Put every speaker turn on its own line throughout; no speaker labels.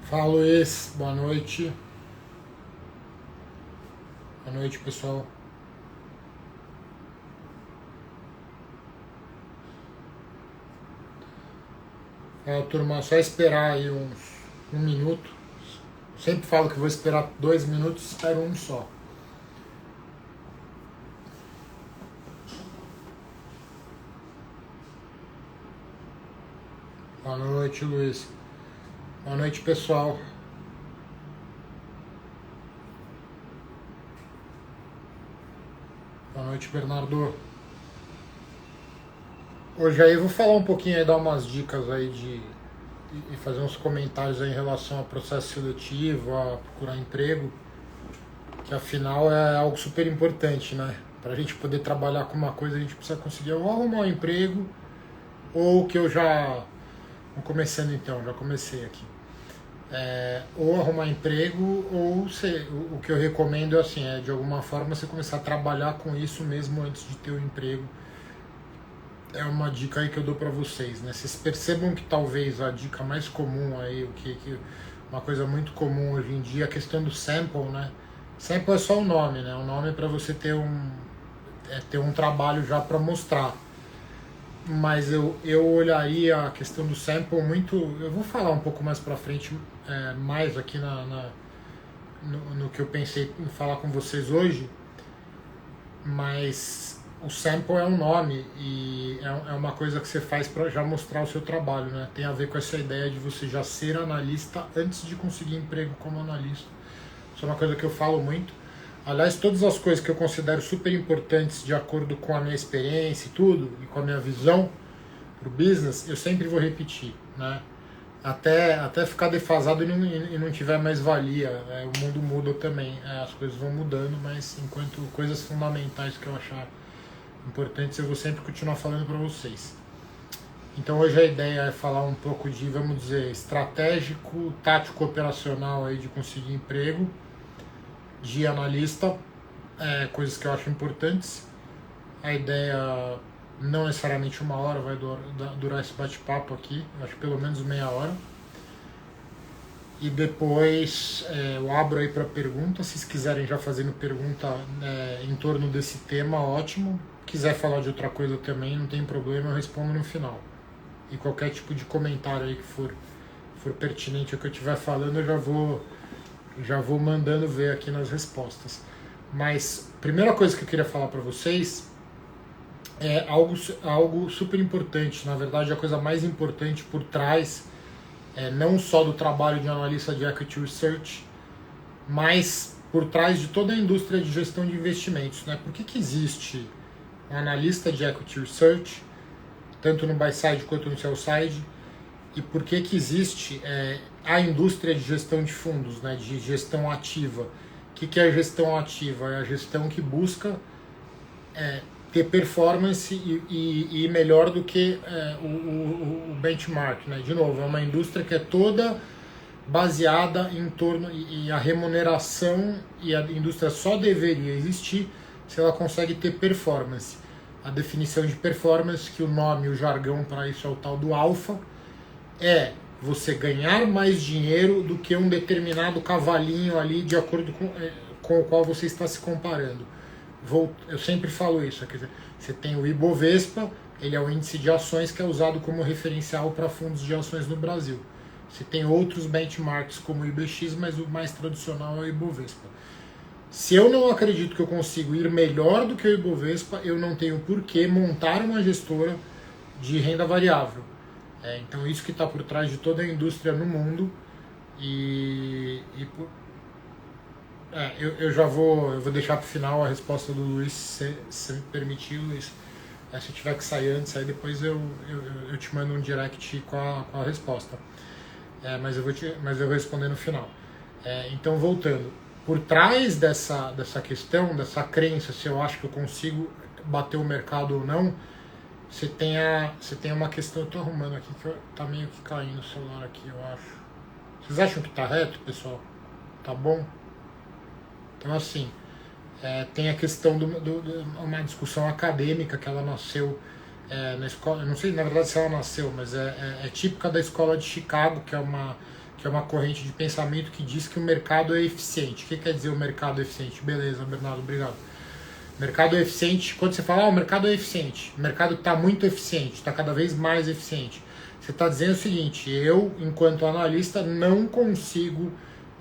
Fala, Luiz. Boa noite. Boa noite, pessoal. Fala, turma. Só esperar aí um minuto. Sempre falo que vou esperar 2 minutos, espero um só. Boa noite, Luiz. Boa noite, pessoal. Boa noite, Bernardo. Hoje aí eu vou falar um pouquinho aí, dar umas dicas aí e fazer uns comentários aí em relação ao processo seletivo, a procurar emprego, que afinal é algo super importante, né? Para a gente poder trabalhar com uma coisa, a gente precisa conseguir ou arrumar um emprego, ou que eu já... Vou começando então, já comecei aqui. Ou arrumar emprego, ou o que eu recomendo é assim, de alguma forma você começar a trabalhar com isso mesmo antes de ter o emprego. É uma dica aí que eu dou para vocês, né? Vocês percebam que talvez a dica mais comum aí, uma coisa muito comum hoje em dia, é a questão do sample, né? Sample é só o nome, né? O nome é para você ter um trabalho já para mostrar. Mas eu olharia a questão do sample muito... Eu vou falar um pouco mais para frente, mais aqui no que eu pensei em falar com vocês hoje, mas o sample é um nome e é uma coisa que você faz para já mostrar o seu trabalho, né? Tem a ver com essa ideia de você já ser analista antes de conseguir emprego como analista. Isso é uma coisa que eu falo muito. Aliás, todas as coisas que eu considero super importantes de acordo com a minha experiência e tudo, e com a minha visão para o business, eu sempre vou repetir, né? Até ficar defasado e não tiver mais valia. O mundo muda também, as coisas vão mudando, mas enquanto coisas fundamentais que eu achar importantes, eu vou sempre continuar falando para vocês. Então hoje a ideia é falar um pouco de, vamos dizer, estratégico, tático, operacional aí de conseguir emprego, de analista, coisas que eu acho importantes. A ideia não necessariamente 1 hora vai durar esse bate-papo aqui, acho que pelo menos meia hora. E depois eu abro aí para perguntas, se vocês quiserem já fazendo pergunta em torno desse tema, ótimo. Quiser falar de outra coisa também, não tem problema, eu respondo no final. E qualquer tipo de comentário aí que for pertinente ao que eu estiver falando, eu já vou mandando ver aqui nas respostas. Mas a primeira coisa que eu queria falar para vocês é algo super importante. Na verdade, a coisa mais importante por trás, não só do trabalho de analista de Equity Research, mas por trás de toda a indústria de gestão de investimentos, né? Por que existe um analista de Equity Research, tanto no buy side quanto no sell side, e por que existe a indústria de gestão de fundos, né, de gestão ativa. O que é a gestão ativa? É a gestão que busca ter performance e ir melhor do que o benchmark, né? De novo, é uma indústria que é toda baseada em torno, e a remuneração, e a indústria só deveria existir se ela consegue ter performance. A definição de performance, que o nome, o jargão para isso é o tal do alfa, é você ganhar mais dinheiro do que um determinado cavalinho ali, de acordo com o qual você está se comparando. Eu sempre falo isso, quer dizer, você tem o Ibovespa, ele é o índice de ações que é usado como referencial para fundos de ações no Brasil. Você tem outros benchmarks como o IBX, mas o mais tradicional é o Ibovespa. Se eu não acredito que eu consigo ir melhor do que o Ibovespa, eu não tenho por que montar uma gestora de renda variável. Então isso que está por trás de toda a indústria no mundo. Eu vou deixar para o final a resposta do Luiz, se me permitir, Luiz. Se eu tiver que sair antes, aí depois eu te mando um direct com a resposta. Mas eu vou responder no final. Então, voltando. Por trás dessa questão, dessa crença, se eu acho que eu consigo bater o mercado ou não, você tem uma questão. Eu estou arrumando aqui, que tá meio que caindo o celular aqui, eu acho. Vocês acham que tá reto, pessoal? Tá bom? Então, assim, tem a questão uma discussão acadêmica que ela nasceu na escola. Eu não sei, na verdade, se ela nasceu, mas é típica da escola de Chicago, que que é uma corrente de pensamento que diz que o mercado é eficiente. O que quer dizer o mercado eficiente? Beleza, Bernardo, obrigado. Mercado é eficiente, quando você fala, o mercado é eficiente, o mercado está muito eficiente, está cada vez mais eficiente. Você está dizendo o seguinte, eu, enquanto analista, não consigo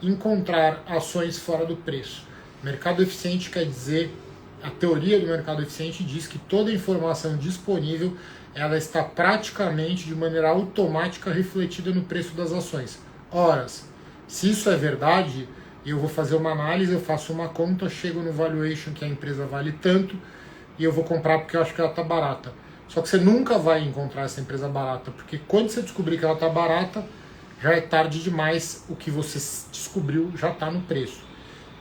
encontrar ações fora do preço. Mercado eficiente quer dizer, a teoria do mercado eficiente diz que toda informação disponível, ela está praticamente de maneira automática refletida no preço das ações. Ora, se isso é verdade, eu vou fazer uma análise, eu faço uma conta, chego no valuation que a empresa vale tanto e eu vou comprar porque eu acho que ela está barata. Só que você nunca vai encontrar essa empresa barata, porque quando você descobrir que ela está barata, já é tarde demais, o que você descobriu já está no preço.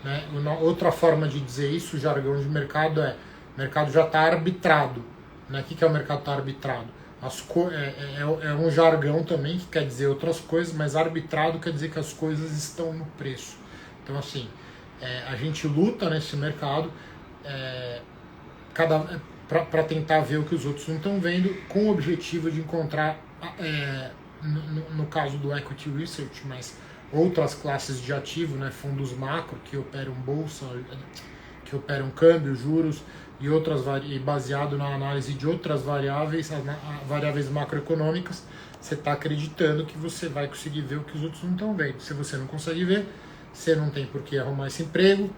Né? Outra forma de dizer isso, o jargão de mercado é, o mercado já está arbitrado. Né? O que é o mercado está arbitrado? É um jargão também que quer dizer outras coisas, mas arbitrado quer dizer que as coisas estão no preço. Então, assim, a gente luta nesse mercado para tentar ver o que os outros não estão vendo, com o objetivo de encontrar, no caso do Equity Research, mas outras classes de ativo, né, fundos macro que operam bolsa, que operam câmbio, juros e outras e baseado na análise de outras variáveis, variáveis macroeconômicas, você está acreditando que você vai conseguir ver o que os outros não estão vendo. Se você não consegue ver, você não tem por que arrumar esse emprego,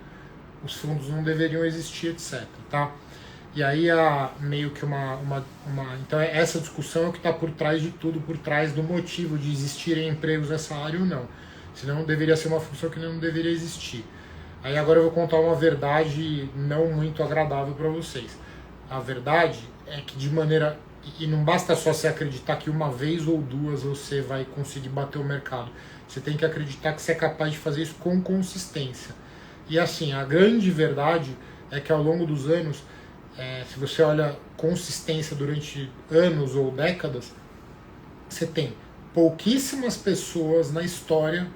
os fundos não deveriam existir, etc. Tá? E aí meio que então essa discussão é o que está por trás de tudo, por trás do motivo de existirem empregos nessa área ou não. Senão deveria ser uma função que não deveria existir. Aí agora eu vou contar uma verdade não muito agradável para vocês. A verdade é que de maneira... E não basta só você acreditar que uma vez ou duas você vai conseguir bater o mercado. Você tem que acreditar que você é capaz de fazer isso com consistência. E assim, a grande verdade é que ao longo dos anos, se você olha consistência durante anos ou décadas, você tem pouquíssimas pessoas na história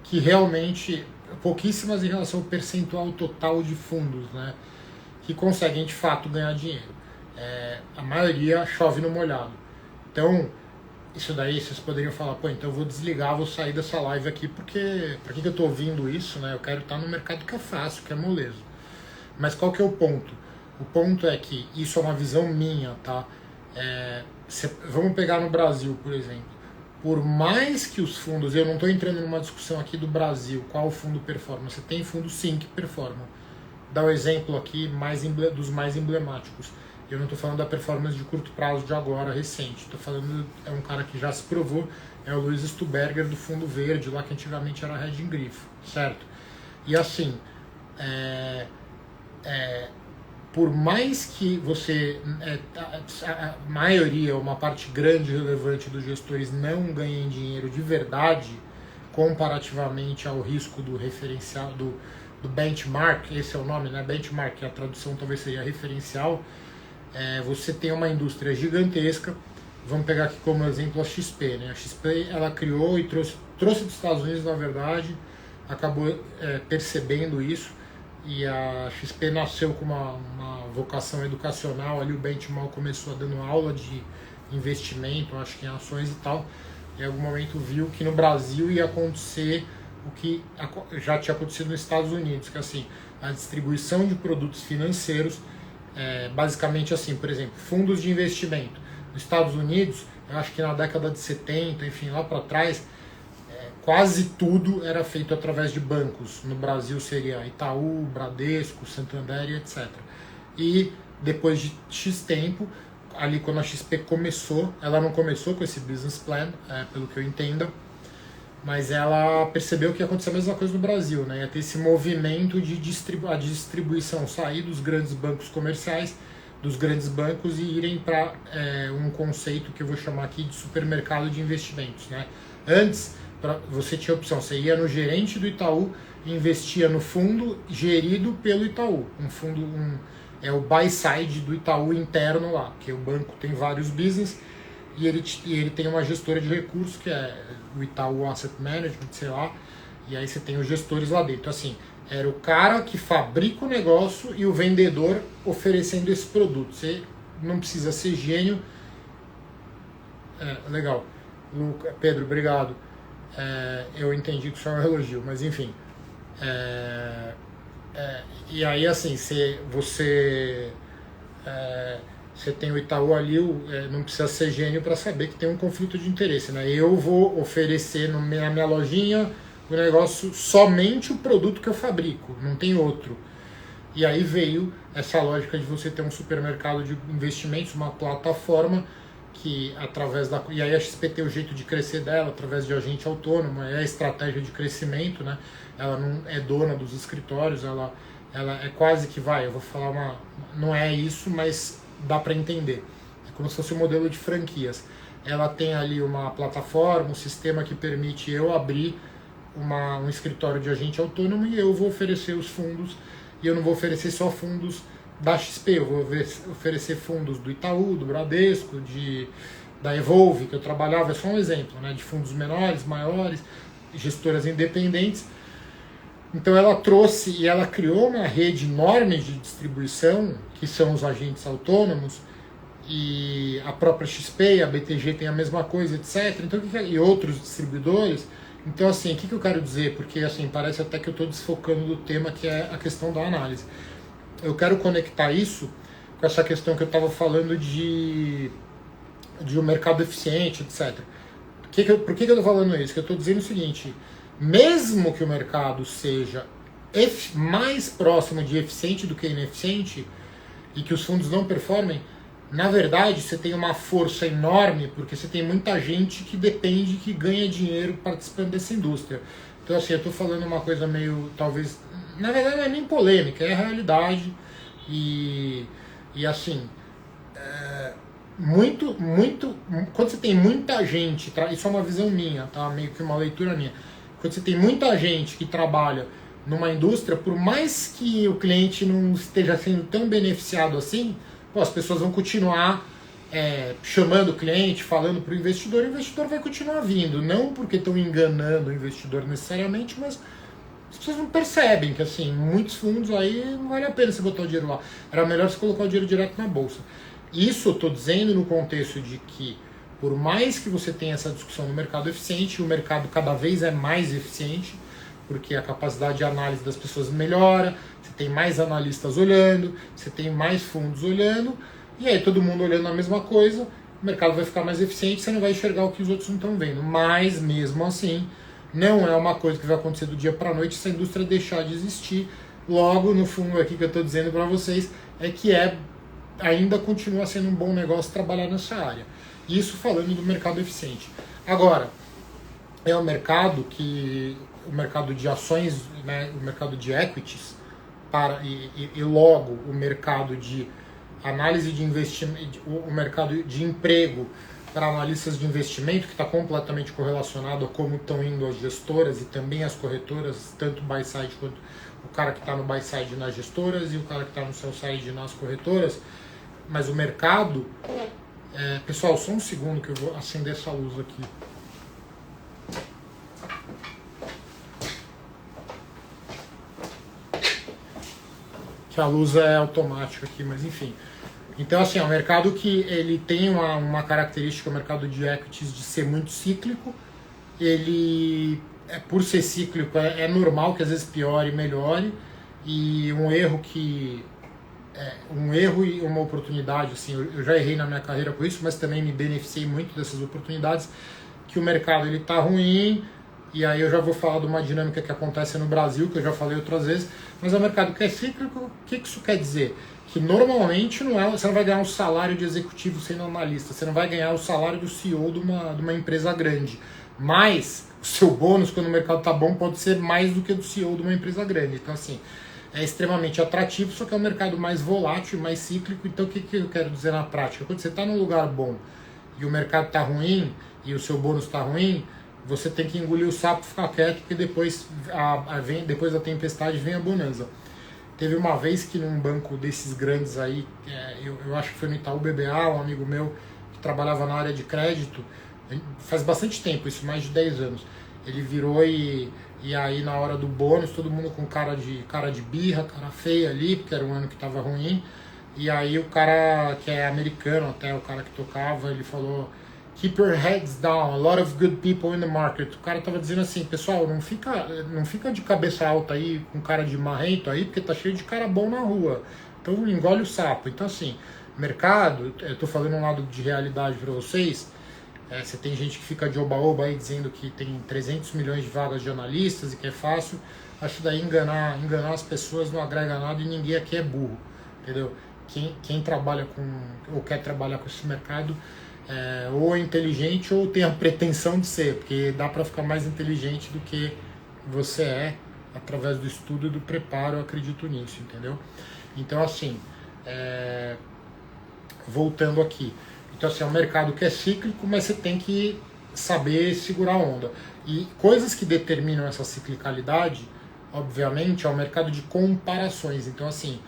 que realmente, pouquíssimas em relação ao percentual total de fundos, né, que conseguem de fato ganhar dinheiro. A maioria chove no molhado. Então, isso daí vocês poderiam falar, pô, então eu vou desligar, vou sair dessa live aqui, porque pra que eu tô ouvindo isso, né? Eu quero estar no mercado que é fácil, que é moleza. Mas qual que é o ponto? O ponto é que isso é uma visão minha, tá? Vamos pegar no Brasil, por exemplo. Por mais que os fundos, eu não estou entrando numa discussão aqui do Brasil, qual fundo performa, você tem fundos sim que performam. Dá o exemplo aqui dos mais emblemáticos. Eu não estou falando da performance de curto prazo de agora, recente. Estou falando, é um cara que já se provou, é o Luiz Stuberger do Fundo Verde, lá que antigamente era Hedging Grifo, certo? E assim, por mais que você, a maioria, uma parte grande e relevante dos gestores não ganhem dinheiro de verdade, comparativamente ao risco do referencial, do benchmark, esse é o nome, né? Benchmark, a tradução talvez seria referencial. Você tem uma indústria gigantesca. Vamos pegar aqui como exemplo a XP, né? A XP ela criou e trouxe dos Estados Unidos, na verdade, acabou percebendo isso, e a XP nasceu com uma vocação educacional. Ali o Benchmark começou dando aula de investimento, acho que em ações e tal, e em algum momento viu que no Brasil ia acontecer o que já tinha acontecido nos Estados Unidos, que assim, a distribuição de produtos financeiros, basicamente assim, por exemplo, fundos de investimento. Nos Estados Unidos, eu acho que na década de 70, enfim, lá para trás, quase tudo era feito através de bancos. No Brasil seria Itaú, Bradesco, Santander e etc. E depois de X tempo, ali quando a XP começou, ela não começou com esse business plan, pelo que eu entenda, mas ela percebeu que ia acontecer a mesma coisa no Brasil, né? Ia ter esse movimento de distribuição sair dos grandes bancos comerciais, dos grandes bancos, e irem para um conceito que eu vou chamar aqui de supermercado de investimentos, né? Antes, você tinha a opção, você ia no gerente do Itaú e investia no fundo gerido pelo Itaú. É o buy side do Itaú interno lá, que o banco tem vários business, e ele tem uma gestora de recursos, que é o Itaú Asset Management, sei lá, e aí você tem os gestores lá dentro. Assim, era o cara que fabrica o negócio e o vendedor oferecendo esse produto. Você não precisa ser gênio. Legal. Pedro, obrigado. eu entendi que isso é um elogio, mas enfim. É, e aí, assim, você tem o Itaú ali, não precisa ser gênio para saber que tem um conflito de interesse, né? Eu vou oferecer na minha lojinha o negócio, somente o produto que eu fabrico, não tem outro. E aí veio essa lógica de você ter um supermercado de investimentos, uma plataforma que através da... E aí a XP tem o jeito de crescer dela, através de agente autônomo, é a estratégia de crescimento, né? Ela não é dona dos escritórios, ela é quase que eu vou falar não é isso, mas dá para entender. É como se fosse um modelo de franquias. Ela tem ali uma plataforma, um sistema que permite eu abrir um escritório de agente autônomo e eu vou oferecer os fundos, e eu não vou oferecer só fundos da XP, eu vou oferecer fundos do Itaú, do Bradesco, da Evolve, que eu trabalhava, é só um exemplo, né, de fundos menores, maiores, gestoras independentes. Então ela trouxe e ela criou uma rede enorme de distribuição, que são os agentes autônomos, e a própria XP, a BTG tem a mesma coisa, etc. Então, e outros distribuidores. Então, assim, o que eu quero dizer? Porque, assim, parece até que eu estou desfocando do tema, que é a questão da análise. Eu quero conectar isso com essa questão que eu estava falando de um mercado eficiente, etc. Por que eu estou falando isso? Que eu estou dizendo o seguinte: mesmo que o mercado seja mais próximo de eficiente do que ineficiente, e que os fundos não performem, na verdade você tem uma força enorme, porque você tem muita gente que depende, que ganha dinheiro participando dessa indústria. Então, assim, eu estou falando uma coisa meio, talvez, na verdade não é nem polêmica, é a realidade. E assim, quando você tem muita gente, isso é uma visão minha, tá? Meio que uma leitura minha. Quando você tem muita gente que trabalha numa indústria, por mais que o cliente não esteja sendo tão beneficiado assim, as pessoas vão continuar chamando o cliente, falando para o investidor vai continuar vindo. Não porque estão enganando o investidor necessariamente, mas as pessoas não percebem que, assim, muitos fundos aí não vale a pena você botar o dinheiro lá. Era melhor você colocar o dinheiro direto na bolsa. Isso eu estou dizendo no contexto de que, por mais que você tenha essa discussão no mercado eficiente, o mercado cada vez é mais eficiente, porque a capacidade de análise das pessoas melhora, você tem mais analistas olhando, você tem mais fundos olhando, e aí todo mundo olhando a mesma coisa, o mercado vai ficar mais eficiente, você não vai enxergar o que os outros não estão vendo. Mas, mesmo assim, não é uma coisa que vai acontecer do dia para a noite se a indústria deixar de existir. Logo, no fundo aqui que eu estou dizendo para vocês, é que ainda continua sendo um bom negócio trabalhar nessa área. Isso falando do mercado eficiente. Agora, é um mercado o mercado de ações, né, o mercado de equities, e logo o mercado de análise de investimento, o mercado de emprego para analistas de investimento, que está completamente correlacionado a como estão indo as gestoras e também as corretoras, tanto buy side quanto o cara que está no buy side nas gestoras e o cara que está no sell side nas corretoras. Mas o mercado... pessoal, só um segundo que eu vou acender essa luz aqui. Que a luz é automática aqui, mas enfim. Então, assim, é um mercado que ele tem uma característica, o mercado de equities, de ser muito cíclico. Ele, por ser cíclico, é normal que às vezes piore e melhore. E um erro e uma oportunidade, assim, eu já errei na minha carreira com isso, mas também me beneficiei muito dessas oportunidades, que o mercado ele tá ruim, e aí eu já vou falar de uma dinâmica que acontece no Brasil, que eu já falei outras vezes, mas é um mercado que é cíclico. O que isso quer dizer? Que normalmente você não vai ganhar um salário de executivo sendo analista, você não vai ganhar o salário do CEO de uma empresa grande, mas o seu bônus, quando o mercado tá bom, pode ser mais do que o do CEO de uma empresa grande. Então, assim, é extremamente atrativo, só que é um mercado mais volátil, mais cíclico. Então, o que eu quero dizer na prática? Quando você está num lugar bom e o mercado está ruim e o seu bônus está ruim, você tem que engolir o sapo e ficar quieto, porque depois da tempestade vem a bonança. Teve uma vez que num banco desses grandes aí, eu acho que foi no Itaú BBA, um amigo meu que trabalhava na área de crédito, faz bastante tempo, isso, mais de 10 anos, ele virou e aí na hora do bônus, todo mundo com cara de birra, cara feia ali, porque era um ano que estava ruim, e aí o cara que é americano até, o cara que tocava, ele falou keep your heads down, a lot of good people in the market. O cara tava dizendo assim, pessoal, não fica de cabeça alta aí, com cara de marrento aí, porque tá cheio de cara bom na rua. Então engole o sapo. Então assim, mercado, eu tô falando um lado de realidade para vocês, você tem gente que fica de oba-oba aí dizendo que tem 300 milhões de vagas de analistas e que é fácil. Acho daí enganar as pessoas não agrega nada e ninguém aqui é burro, entendeu? Quem trabalha com, ou quer trabalhar com esse mercado, ou é inteligente ou tem a pretensão de ser, porque dá para ficar mais inteligente do que você é através do estudo e do preparo, eu acredito nisso, entendeu? Então assim, voltando aqui, então assim, é um mercado que é cíclico, mas você tem que saber segurar a onda. E coisas que determinam essa ciclicalidade, obviamente, é o mercado de comparações. Então assim,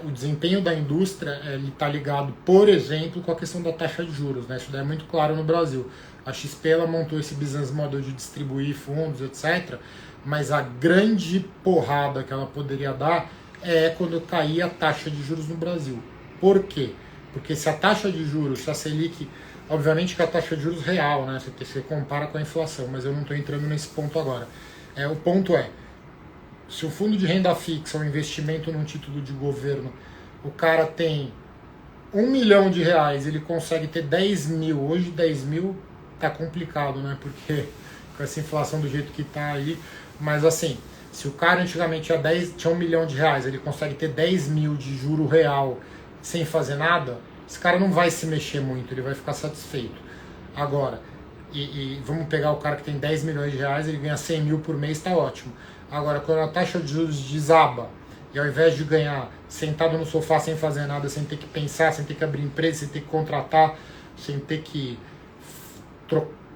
o desempenho da indústria está ligado, por exemplo, com a questão da taxa de juros, né? Isso daí é muito claro no Brasil. A XP ela montou esse business model de distribuir fundos, etc. Mas a grande porrada que ela poderia dar é quando cair a taxa de juros no Brasil. Por quê? Porque se a taxa de juros, se a Selic, obviamente que a taxa de juros real, né? Você compara com a inflação, mas eu não estou entrando nesse ponto agora. O ponto se o fundo de renda fixa, um investimento num título de governo, o cara tem R$1 milhão, ele consegue ter 10 mil. Hoje 10 mil tá complicado, né? Porque com essa inflação do jeito que tá aí. Mas assim, se o cara antigamente tinha R$1 milhão, ele consegue ter 10 mil de juro real sem fazer nada, esse cara não vai se mexer muito, ele vai ficar satisfeito. Agora, vamos pegar o cara que tem 10 milhões de reais, ele ganha 100 mil por mês, tá ótimo. Agora, quando a taxa de juros desaba, e ao invés de ganhar sentado no sofá sem fazer nada, sem ter que pensar, sem ter que abrir empresa, sem ter que contratar, sem ter que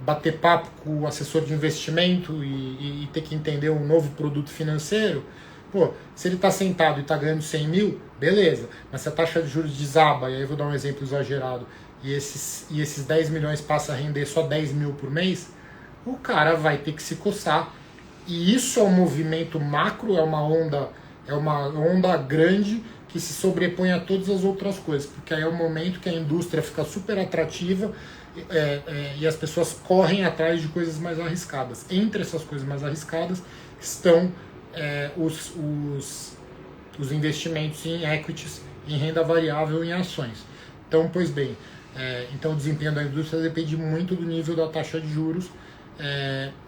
bater papo com o assessor de investimento e ter que entender um novo produto financeiro, pô, se ele está sentado e está ganhando 100 mil, beleza. Mas se a taxa de juros desaba, e aí eu vou dar um exemplo exagerado, e esses 10 milhões passam a render só 10 mil por mês, o cara vai ter que se coçar. E isso é um movimento macro, é uma onda grande que se sobrepõe a todas as outras coisas, porque aí é o momento que a indústria fica super atrativa e as pessoas correm atrás de coisas mais arriscadas. Entre essas coisas mais arriscadas estão os investimentos em equities, em renda variável, em ações. Então, pois bem, então o desempenho da indústria depende muito do nível da taxa de juros.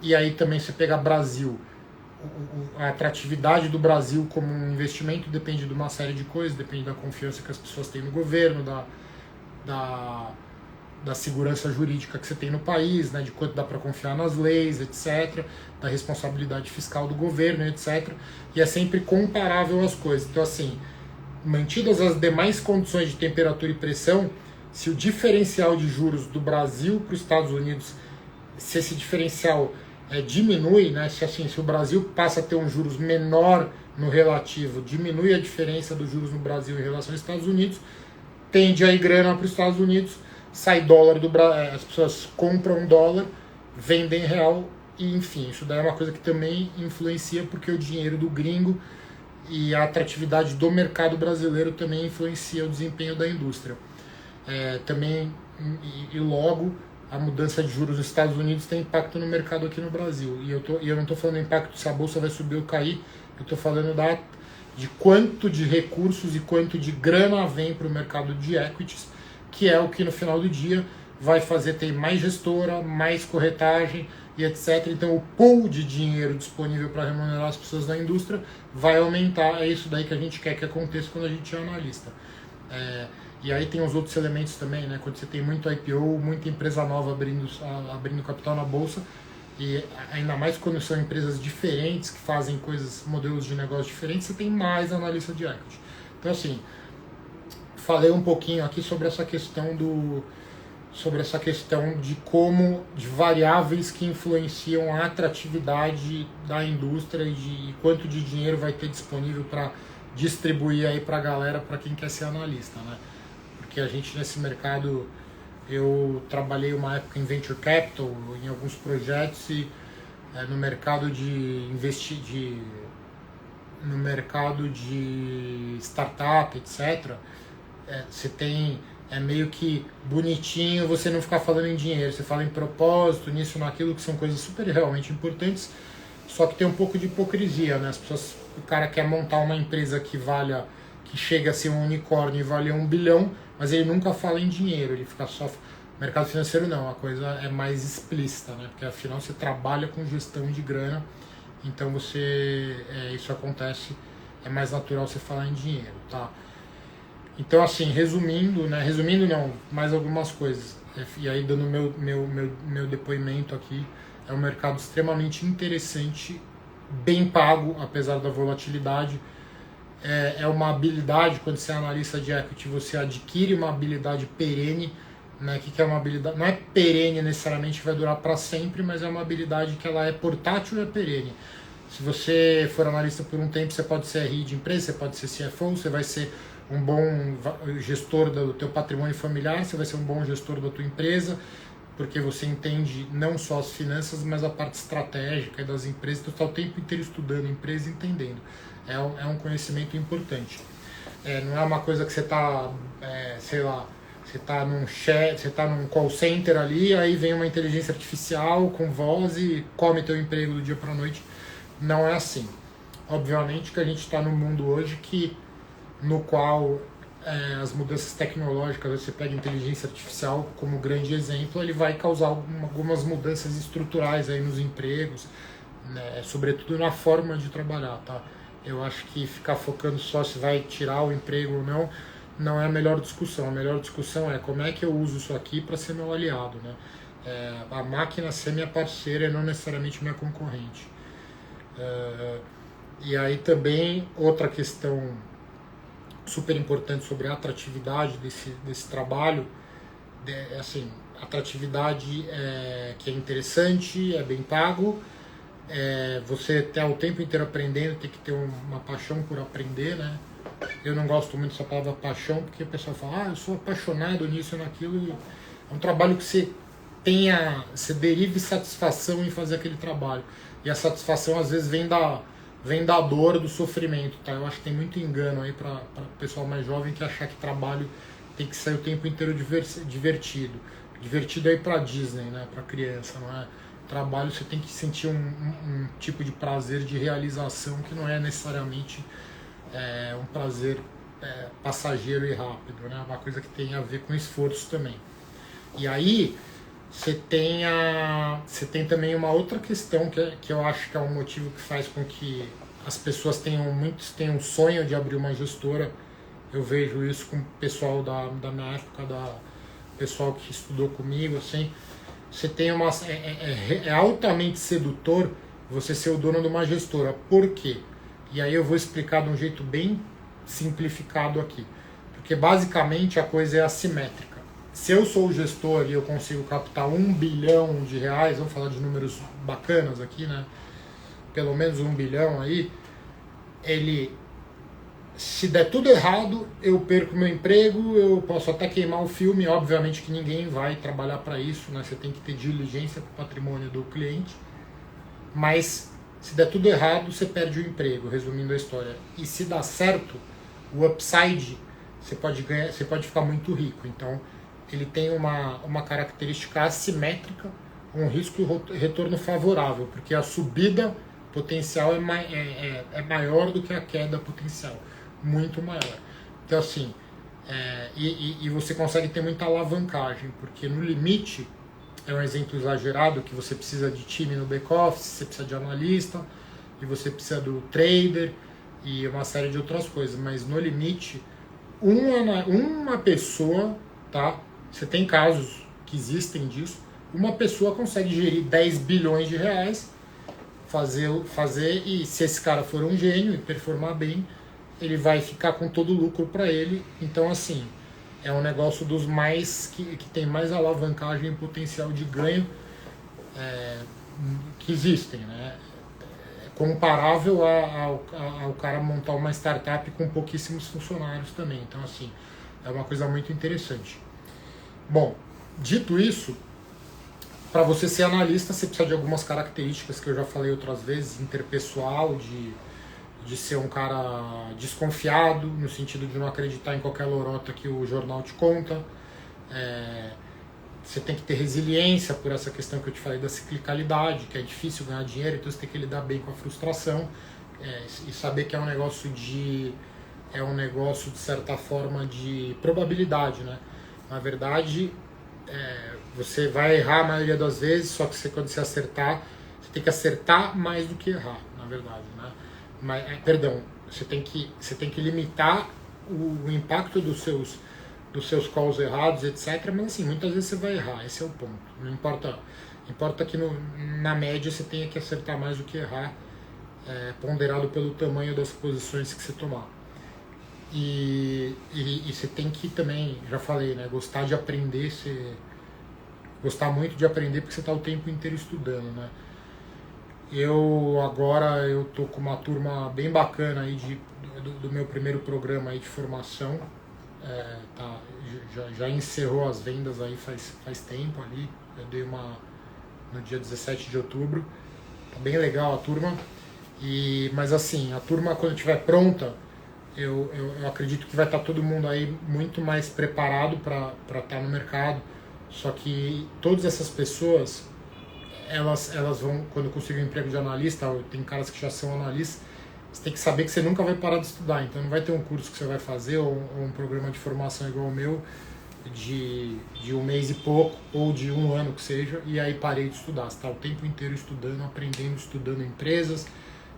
E aí também você pega Brasil, a atratividade do Brasil como um investimento depende de uma série de coisas, depende da confiança que as pessoas têm no governo, da segurança jurídica que você tem no país, né, de quanto dá para confiar nas leis, etc., da responsabilidade fiscal do governo, etc. E é sempre comparável às coisas. Então, assim, mantidas as demais condições de temperatura e pressão, se o diferencial de juros do Brasil para os Estados Unidos, se esse diferencial diminui, né, se o Brasil passa a ter um juros menor no relativo, diminui a diferença dos juros no Brasil em relação aos Estados Unidos, tende a ir grana para os Estados Unidos, sai dólar do Brasil, as pessoas compram dólar, vendem real, e enfim, isso daí é uma coisa que também influencia, porque o dinheiro do gringo e a atratividade do mercado brasileiro também influencia o desempenho da indústria. Também, e logo, a mudança de juros nos Estados Unidos tem impacto no mercado aqui no Brasil. E eu não estou falando impacto se a bolsa vai subir ou cair, eu estou falando de quanto de recursos e quanto de grana vem para o mercado de equities, que é o que no final do dia vai fazer ter mais gestora, mais corretagem e etc. Então o pool de dinheiro disponível para remunerar as pessoas da indústria vai aumentar. É isso daí que a gente quer que aconteça quando a gente é analista. E aí tem os outros elementos também, né? Quando você tem muito IPO, muita empresa nova abrindo capital na bolsa, e ainda mais quando são empresas diferentes, que fazem modelos de negócio diferentes, você tem mais analista de equity. Então assim, falei um pouquinho aqui sobre essa questão de variáveis que influenciam a atratividade da indústria e de quanto de dinheiro vai ter disponível para distribuir aí para a galera, para quem quer ser analista, né? Porque a gente nesse mercado, eu trabalhei uma época em venture capital, em alguns projetos, e no mercado de no mercado de startup, etc. Você tem é meio que bonitinho você não ficar falando em dinheiro. Você fala em propósito, nisso, naquilo, que são coisas super realmente importantes, só que tem um pouco de hipocrisia, né? As pessoas, o cara quer montar uma empresa que chega a ser um unicórnio e vale 1 bilhão, mas ele nunca fala em dinheiro, ele fica só... Mercado financeiro não, a coisa é mais explícita, né? Porque afinal você trabalha com gestão de grana, então isso acontece, é mais natural você falar em dinheiro, tá? Então assim, resumindo não, mais algumas coisas, e aí dando meu depoimento aqui, é um mercado extremamente interessante, bem pago, apesar da volatilidade. É uma habilidade, quando você é analista de equity, você adquire uma habilidade perene, né? Que é uma habilidade, não é perene necessariamente, vai durar para sempre, mas é uma habilidade que ela é portátil e é perene. Se você for analista por um tempo, você pode ser RI de empresa, você pode ser CFO, você vai ser um bom gestor do teu patrimônio familiar, você vai ser um bom gestor da tua empresa, porque você entende não só as finanças, mas a parte estratégica das empresas, então você está o tempo inteiro estudando a empresa e entendendo. É um conhecimento importante. Não é uma coisa que você está, sei lá, você está num chat, você está num call center ali, aí vem uma inteligência artificial com voz e come teu emprego do dia para a noite. Não é assim. Obviamente que a gente está num mundo hoje no qual as mudanças tecnológicas, você pega a inteligência artificial como grande exemplo, ele vai causar algumas mudanças estruturais aí nos empregos, né, sobretudo na forma de trabalhar, tá? Eu acho que ficar focando só se vai tirar o emprego ou não é a melhor discussão. A melhor discussão é como é que eu uso isso aqui para ser meu aliado, né? A máquina ser minha parceira e não necessariamente minha concorrente. E aí também outra questão super importante sobre a atratividade desse trabalho, assim, atratividade que é interessante, é bem pago, você tá o tempo inteiro aprendendo, tem que ter uma paixão por aprender, né? Eu não gosto muito dessa palavra paixão, porque o pessoal fala, eu sou apaixonado nisso e naquilo. É um trabalho que você derive satisfação em fazer aquele trabalho. E a satisfação às vezes vem da dor, do sofrimento, tá? Eu acho que tem muito engano aí para o pessoal mais jovem que achar que trabalho tem que sair o tempo inteiro divertido. Divertido aí para Disney, né? Para criança, não é? Trabalho você tem que sentir um tipo de prazer de realização que não é necessariamente um prazer passageiro e rápido, né? Uma coisa que tem a ver com esforço também. E aí você tem também uma outra questão que eu acho que é um motivo que faz com que as pessoas muitos tenham um sonho de abrir uma gestora. Eu vejo isso com o pessoal da minha época, pessoal que estudou comigo, assim. Você tem é altamente sedutor você ser o dono de uma gestora. Por quê? E aí eu vou explicar de um jeito bem simplificado aqui. Porque basicamente a coisa é assimétrica. Se eu sou o gestor e eu consigo captar 1 bilhão de reais, vamos falar de números bacanas aqui, né? Pelo menos 1 bilhão aí, se der tudo errado, eu perco meu emprego, eu posso até queimar o filme, obviamente que ninguém vai trabalhar para isso, né? Você tem que ter diligência com o patrimônio do cliente, mas se der tudo errado, você perde o emprego, resumindo a história. E se dá certo, o upside, você pode ficar muito rico. Então, ele tem uma característica assimétrica, um risco e retorno favorável, porque a subida potencial é maior do que a queda potencial, muito maior. Então, assim, e você consegue ter muita alavancagem, porque no limite, é um exemplo exagerado, que você precisa de time no back-office, você precisa de analista, e você precisa do trader, e uma série de outras coisas, mas no limite, uma pessoa, tá? Você tem casos que existem disso, uma pessoa consegue gerir 10 bilhões de reais, fazer, e se esse cara for um gênio e performar bem, ele vai ficar com todo o lucro para ele. Então, assim, é um negócio dos mais que tem mais alavancagem e potencial de ganho que existem, né? Comparável ao cara montar uma startup com pouquíssimos funcionários também. Então, assim, é uma coisa muito interessante. Bom, dito isso, para você ser analista, você precisa de algumas características que eu já falei outras vezes, interpessoal, de ser um cara desconfiado, no sentido de não acreditar em qualquer lorota que o jornal te conta. Você tem que ter resiliência por essa questão que eu te falei da ciclicalidade, que é difícil ganhar dinheiro, então você tem que lidar bem com a frustração, e saber que é um negócio de certa forma de probabilidade, né? Na verdade, você vai errar a maioria das vezes, só que quando você acertar, você tem que acertar mais do que errar, na verdade, né? Mas, perdão, você tem que limitar o impacto dos seus calls errados, etc. Mas assim, muitas vezes você vai errar, esse é o ponto. Não importa, importa que na média você tenha que acertar mais do que errar, ponderado pelo tamanho das posições que você tomar. E você tem que também, já falei, né, gostar de aprender, gostar muito de aprender, porque você está o tempo inteiro estudando, né? Eu tô com uma turma bem bacana aí do meu primeiro programa aí de formação. Já encerrou as vendas aí faz tempo ali. Eu dei no dia 17 de outubro. Tá bem legal a turma. Mas assim, a turma quando estiver pronta, eu acredito que vai estar todo mundo aí muito mais preparado para estar no mercado. Só que todas essas pessoas, elas vão, quando conseguir um emprego de analista, tem caras que já são analistas, você tem que saber que você nunca vai parar de estudar. Então não vai ter um curso que você vai fazer ou um programa de formação igual o meu de um mês e pouco ou de um ano que seja, e aí parei de estudar. Você está o tempo inteiro estudando, aprendendo, estudando empresas,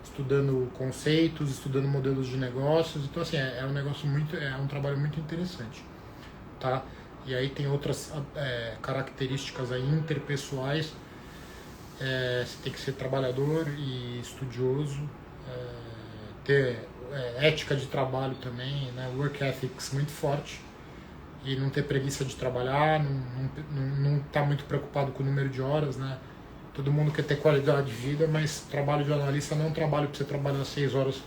estudando conceitos, estudando modelos de negócios. Então assim, é um trabalho muito interessante, tá? E aí tem outras características aí interpessoais. Você tem que ser trabalhador e estudioso, ter ética de trabalho também, né? Work ethics muito forte, e não ter preguiça de trabalhar, não estar muito preocupado com o número de horas, né? Todo mundo quer ter qualidade de vida, mas trabalho de analista não é um trabalho para você trabalhar 6 horas,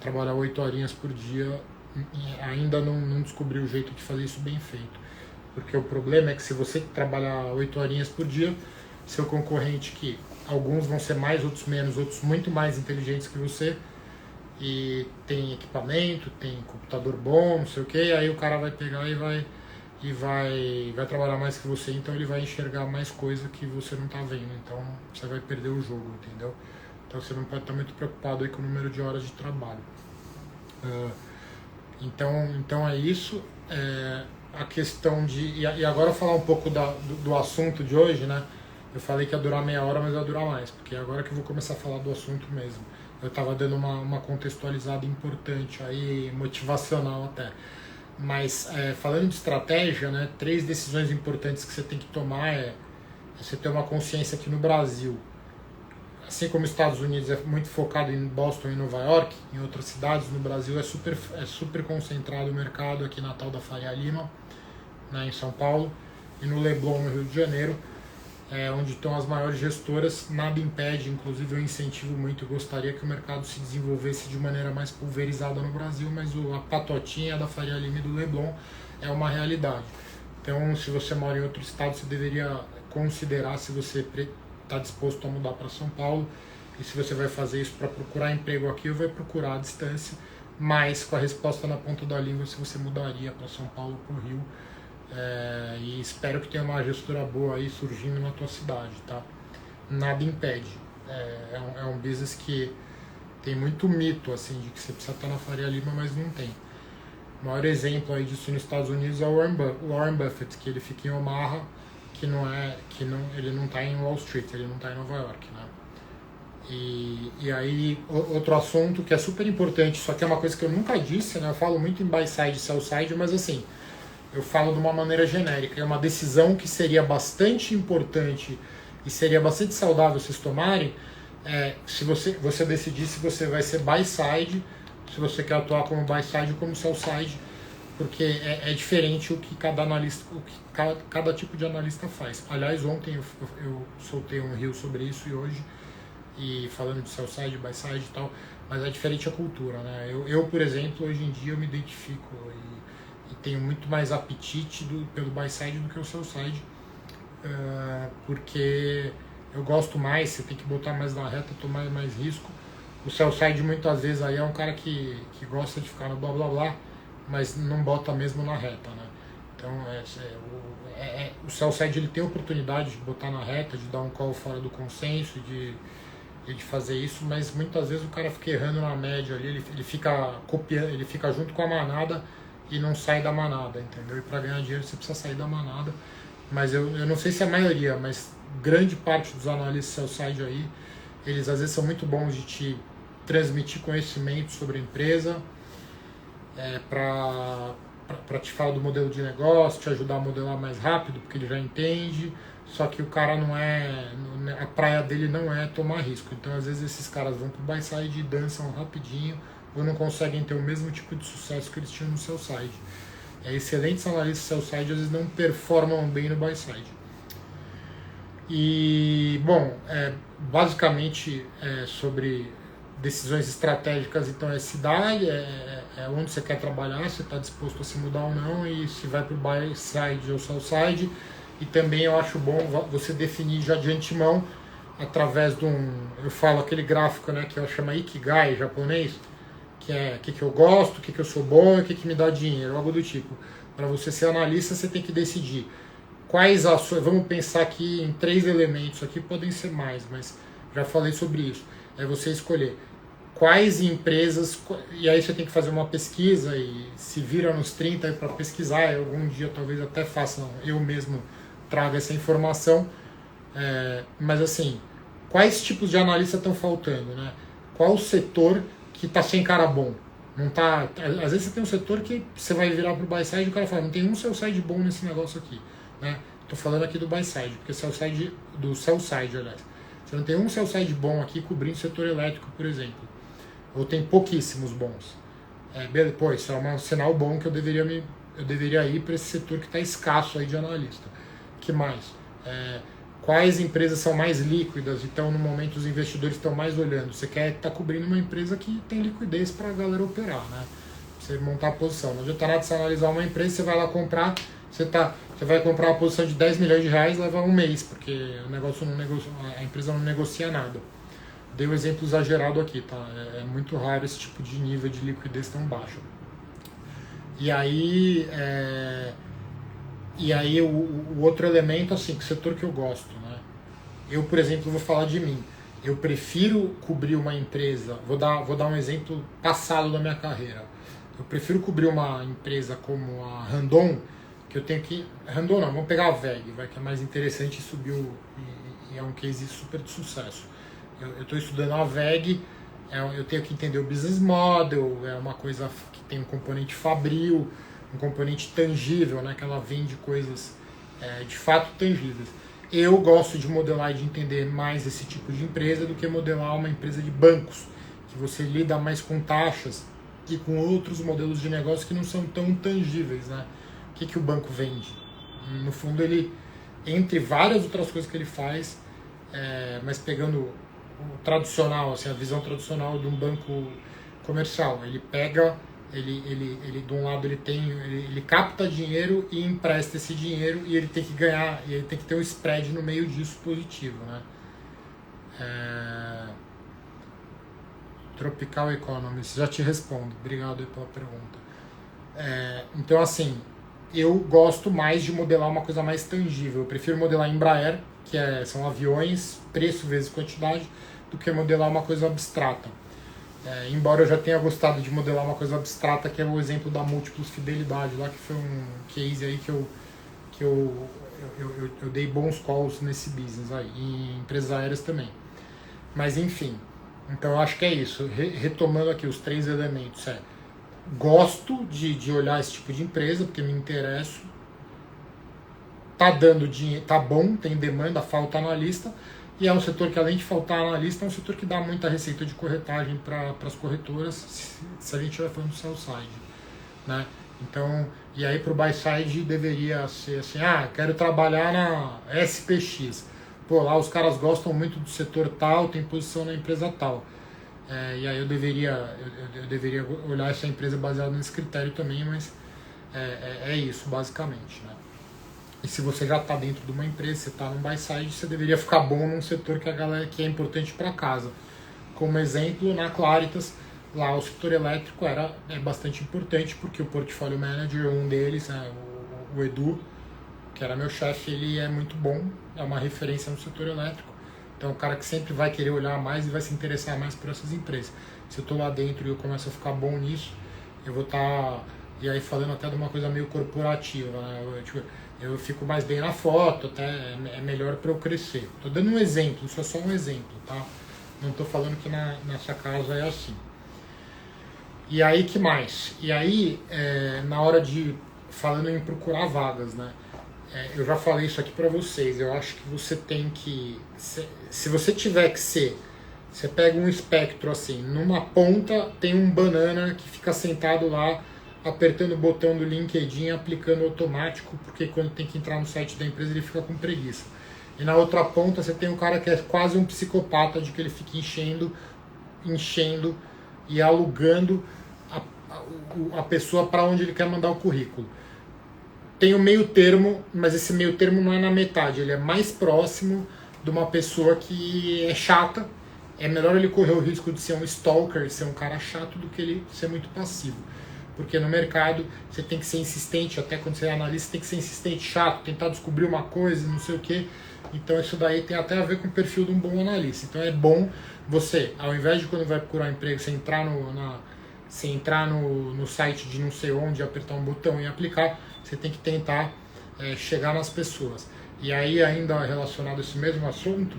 trabalhar 8 horinhas por dia. Ainda não descobriu o jeito de fazer isso bem feito. Porque o problema é que se você trabalhar 8 horinhas por dia, seu concorrente, que alguns vão ser mais, outros menos, outros muito mais inteligentes que você, e tem equipamento, tem computador bom, não sei o que, aí o cara vai pegar e vai trabalhar mais que você, então ele vai enxergar mais coisa que você não está vendo, então você vai perder o jogo, entendeu? Então você não pode estar muito preocupado aí com o número de horas de trabalho. Então é isso. A questão de... E agora falar um pouco do assunto de hoje, né? Eu falei que ia durar meia hora, mas vai durar mais, porque agora que eu vou começar a falar do assunto mesmo. Eu estava dando uma contextualizada importante aí, motivacional até. Mas falando de estratégia, né, 3 decisões importantes que você tem que tomar você ter uma consciência que no Brasil, assim como os Estados Unidos é muito focado em Boston e Nova York, em outras cidades no Brasil é super concentrado o mercado aqui na tal da Faria Lima, né, em São Paulo, e no Leblon, no Rio de Janeiro, onde estão as maiores gestoras. Nada impede, inclusive eu incentivo muito, eu gostaria que o mercado se desenvolvesse de maneira mais pulverizada no Brasil, mas a patotinha da Faria Lima e do Leblon é uma realidade. Então, se você mora em outro estado, você deveria considerar se você está disposto a mudar para São Paulo, e se você vai fazer isso para procurar emprego aqui ou vai procurar à distância, mas com a resposta na ponta da língua se você mudaria para São Paulo ou para o Rio. E espero que tenha uma gestora boa aí surgindo na tua cidade, tá? Nada impede. É um business que tem muito mito, assim, de que você precisa estar na Faria Lima, mas não tem. O maior exemplo aí disso nos Estados Unidos é o Warren Buffett, que ele fica em Omaha, ele não está em Wall Street, ele não está em Nova York, né? E aí, outro assunto que é super importante, só que é uma coisa que eu nunca disse, né? Eu falo muito em buy side e sell side, mas assim, eu falo de uma maneira genérica. É uma decisão que seria bastante importante e seria bastante saudável vocês tomarem, se você decidir se você vai ser buy side, se você quer atuar como buy side ou como sell side, porque é diferente o que cada analista, cada tipo de analista faz. Aliás, ontem eu soltei um reel sobre isso e hoje, e falando de sell side, buy side e tal, mas é diferente a cultura, né? Eu, por exemplo, hoje em dia eu me identifico e tenho muito mais apetite pelo buy side do que o sell side, porque eu gosto mais, você tem que botar mais na reta, tomar mais risco, O sell side muitas vezes aí é um cara que gosta de ficar no blá blá blá, mas não bota mesmo na reta, né? Então o sell side ele tem a oportunidade de botar na reta, de dar um call fora do consenso, de fazer isso, mas muitas vezes o cara fica errando na média ali, ele fica copiando, ele fica junto com a manada e não sai da manada, entendeu? E para ganhar dinheiro você precisa sair da manada. Mas eu não sei se é a maioria, mas grande parte dos analistas sell-side aí, eles às vezes são muito bons de te transmitir conhecimento sobre a empresa, para te falar do modelo de negócio, te ajudar a modelar mais rápido, porque ele já entende, só que o cara a praia dele não é tomar risco. Então às vezes esses caras vão pro buy side e dançam rapidinho, ou não conseguem ter o mesmo tipo de sucesso que eles tinham no sell side. Excelentes analistas sell side às vezes não performam bem no buy side. E bom, basicamente sobre decisões estratégicas, então se dá, onde você quer trabalhar, se está disposto a se mudar ou não, e se vai para o buy side ou sell side. E também eu acho bom você definir já de antemão, através de eu falo aquele gráfico, né, que eu chamo Ikigai japonês, que é o que eu gosto, o que eu sou bom e o que me dá dinheiro, algo do tipo. Para você ser analista, você tem que decidir quais ações, vamos pensar aqui em 3 elementos, aqui podem ser mais, mas já falei sobre isso. É você escolher quais empresas, e aí você tem que fazer uma pesquisa e se vira nos 30 para pesquisar, e algum dia talvez até faça, eu mesmo traga essa informação, mas assim, quais tipos de analista estão faltando, né? Qual o setor que está sem cara bom? Não tá, às vezes você tem um setor que você vai virar para o buy side e o cara fala, não tem um sell side bom nesse negócio aqui, né? Tô falando aqui do buy side, porque do sell side, aliás. Você não tem um sell side bom aqui cobrindo o setor elétrico, por exemplo. Ou tem pouquíssimos bons. Pô, isso é um sinal bom que eu deveria ir para esse setor que está escasso aí de analista. Que mais? Quais empresas são mais líquidas? Então, no momento, os investidores estão mais olhando. Você quer estar cobrindo uma empresa que tem liquidez para a galera operar, né? Você montar a posição. Não adianta nada você analisar uma empresa, você vai lá comprar, você vai comprar uma posição de 10 milhões de reais, leva um mês, porque a empresa não negocia nada. Dei um exemplo exagerado aqui, tá? É muito raro esse tipo de nível de liquidez tão baixo. E aí o outro elemento, assim, que setor que eu gosto, né? Eu, por exemplo, vou falar de mim. Eu prefiro cobrir uma empresa, vou dar um exemplo passado da minha carreira. Eu prefiro cobrir uma empresa como a Randon, que eu tenho que... Randon não, vamos pegar a VEG, que é mais interessante e subiu, e é um case super de sucesso. Eu estou estudando a VEG, eu tenho que entender o business model, é uma coisa que tem um componente fabril, um componente tangível, né, que ela vende coisas de fato tangíveis. Eu gosto de modelar e de entender mais esse tipo de empresa do que modelar uma empresa de bancos, que você lida mais com taxas e com outros modelos de negócio que não são tão tangíveis, né? O que o banco vende? No fundo, ele, entre várias outras coisas que ele faz, mas pegando o tradicional, assim, a visão tradicional de um banco comercial, ele pega, ele de um lado ele capta dinheiro e empresta esse dinheiro e ele tem que ganhar, e ele tem que ter um spread no meio disso positivo, né? Tropical Economist, já te respondo, obrigado aí pela pergunta. Então, assim, eu gosto mais de modelar uma coisa mais tangível. Eu prefiro modelar Embraer, que são aviões, preço vezes quantidade, do que modelar uma coisa abstrata. Embora eu já tenha gostado de modelar uma coisa abstrata, que é o exemplo da Múltiplos Fidelidade, lá que foi um case aí que eu dei bons calls nesse business aí, em empresas aéreas também. Mas enfim, então eu acho que é isso. Retomando aqui os 3 elementos, gosto de olhar esse tipo de empresa, porque me interesso. Tá dando dinheiro, tá bom, tem demanda, falta analista. E é um setor que, além de faltar analista, é um setor que dá muita receita de corretagem para as corretoras, se a gente estiver falando do sell side, né? Então, e aí para o buy side deveria ser assim, quero trabalhar na SPX. Pô, lá os caras gostam muito do setor tal, tem posição na empresa tal. E aí eu deveria olhar essa empresa baseada nesse critério também, mas é isso basicamente, né? E se você já está dentro de uma empresa, você está num buy side, você deveria ficar bom num setor que é importante para casa, como exemplo, na Claritas, lá o setor elétrico é bastante importante, porque o portfólio manager, um deles, né, o Edu, que era meu chefe, ele é muito bom, é uma referência no setor elétrico. Então é um cara que sempre vai querer olhar mais e vai se interessar mais por essas empresas. Se eu estou lá dentro e eu começo a ficar bom nisso, eu vou estar, e aí falando até de uma coisa meio corporativa, né? Eu fico mais bem na foto, até é melhor para eu crescer. Estou dando um exemplo, isso é só um exemplo, tá? Não estou falando que nessa casa é assim. E aí, que mais? E aí, na hora de, falando em procurar vagas, né? Eu já falei isso aqui para vocês, eu acho que você tem que, se você tiver que ser, você pega um espectro assim, numa ponta tem um banana que fica sentado lá, apertando o botão do LinkedIn, aplicando automático, porque quando tem que entrar no site da empresa ele fica com preguiça. E na outra ponta você tem um cara que é quase um psicopata, de que ele fica enchendo e alugando a pessoa para onde ele quer mandar o currículo. Tem o meio termo, mas esse meio termo não é na metade, ele é mais próximo de uma pessoa que é chata. É melhor ele correr o risco de ser um stalker, ser um cara chato, do que ele ser muito passivo. Porque no mercado você tem que ser insistente, até quando você é analista, você tem que ser insistente, chato, tentar descobrir uma coisa, não sei o quê. Então isso daí tem até a ver com o perfil de um bom analista. Então é bom você, ao invés de quando vai procurar um emprego, você entrar no site de não sei onde, apertar um botão e aplicar, você tem que tentar chegar nas pessoas. E aí, ainda relacionado a esse mesmo assunto,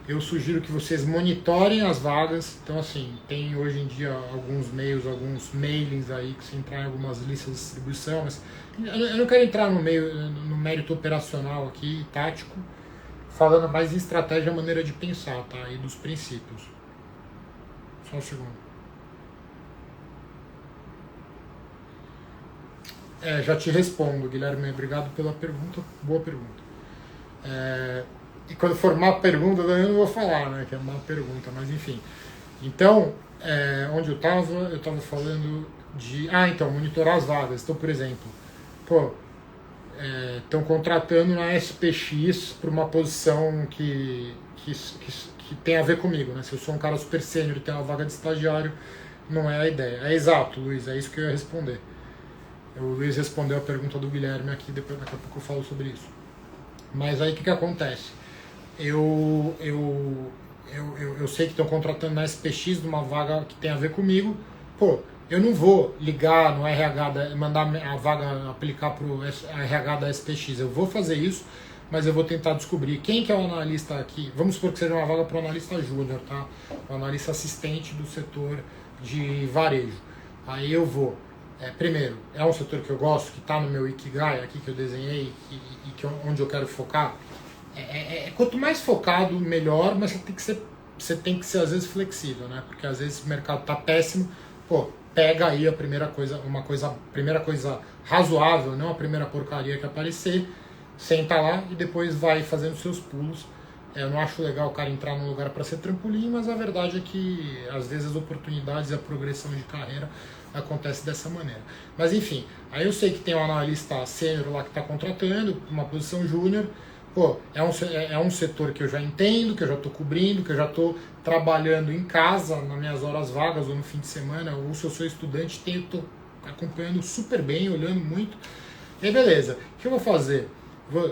eu sugiro que vocês monitorem as vagas. Então, assim, tem hoje em dia alguns meios, alguns mailings aí, que você entrar em algumas listas de distribuição, mas eu não quero entrar no mérito operacional aqui, tático, falando mais em estratégia, maneira de pensar, tá? E dos princípios. Só um segundo. Já te respondo, Guilherme. Obrigado pela pergunta. Boa pergunta. E quando for uma pergunta, eu não vou falar, né? Que é uma pergunta, mas enfim. Então, onde eu estava falando de... então, monitorar as vagas. Então, por exemplo, estão contratando na SPX para uma posição que tem a ver comigo, né? Se eu sou um cara super sênior e tenho uma vaga de estagiário, não é a ideia. É exato, Luiz, é isso que eu ia responder. O Luiz respondeu a pergunta do Guilherme aqui, daqui a pouco eu falo sobre isso. Mas aí o que acontece? Eu sei que estão contratando na SPX de uma vaga que tem a ver comigo. Eu não vou ligar no RH, mandar a vaga aplicar para o RH da SPX. Eu vou fazer isso, mas eu vou tentar descobrir quem que é o analista aqui. Vamos supor que seja uma vaga para o analista júnior, tá? O analista assistente do setor de varejo. Aí eu vou... primeiro, é um setor que eu gosto, que está no meu Ikigai aqui, que eu desenhei e onde eu quero focar. Quanto mais focado, melhor, mas você tem que ser às vezes flexível, né? Porque às vezes o mercado está péssimo, pega aí a primeira coisa razoável, não a primeira porcaria que aparecer, senta lá e depois vai fazendo seus pulos. Eu não acho legal o cara entrar num lugar para ser trampolim, mas a verdade é que às vezes as oportunidades e a progressão de carreira acontece dessa maneira. Mas enfim, aí eu sei que tem um analista sênior lá que está contratando uma posição júnior. É um setor que eu já entendo, que eu já estou cobrindo, que eu já estou trabalhando em casa, nas minhas horas vagas ou no fim de semana, ou se eu sou estudante, estou acompanhando super bem, olhando muito. E aí, beleza, o que eu vou fazer?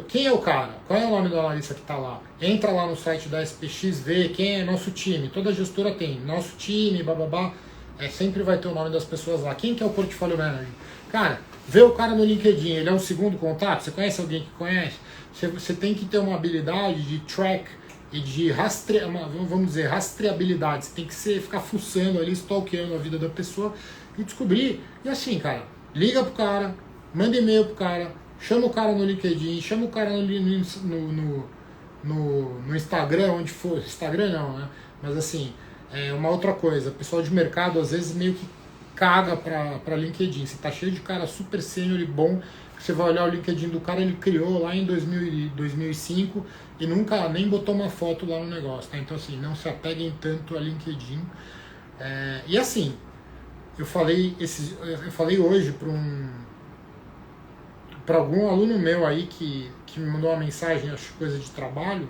Quem é o cara? Qual é o nome do analista que está lá? Entra lá no site da SPX, vê quem é nosso time. Toda gestora tem nosso time, bababá. Sempre vai ter o nome das pessoas lá. Quem que é o portfólio manager? Cara, vê o cara no LinkedIn, ele é um segundo contato? Você conhece alguém que conhece? Você tem que ter uma habilidade de track e de rastreabilidade. Você tem que ficar fuçando ali, stalkeando a vida da pessoa e descobrir. E assim, cara, liga pro cara, manda e-mail pro cara, chama o cara no LinkedIn, chama o cara no Instagram, onde for. Instagram não, né? Mas assim, uma outra coisa, o pessoal de mercado às vezes meio que caga pra LinkedIn. Você tá cheio de cara super sênior e bom, você vai olhar o LinkedIn do cara, ele criou lá em 2005 e nunca nem botou uma foto lá no negócio, tá? Então assim, não se apeguem tanto a LinkedIn. E assim, eu falei hoje para algum aluno meu aí que me mandou uma mensagem, acho coisa de trabalho.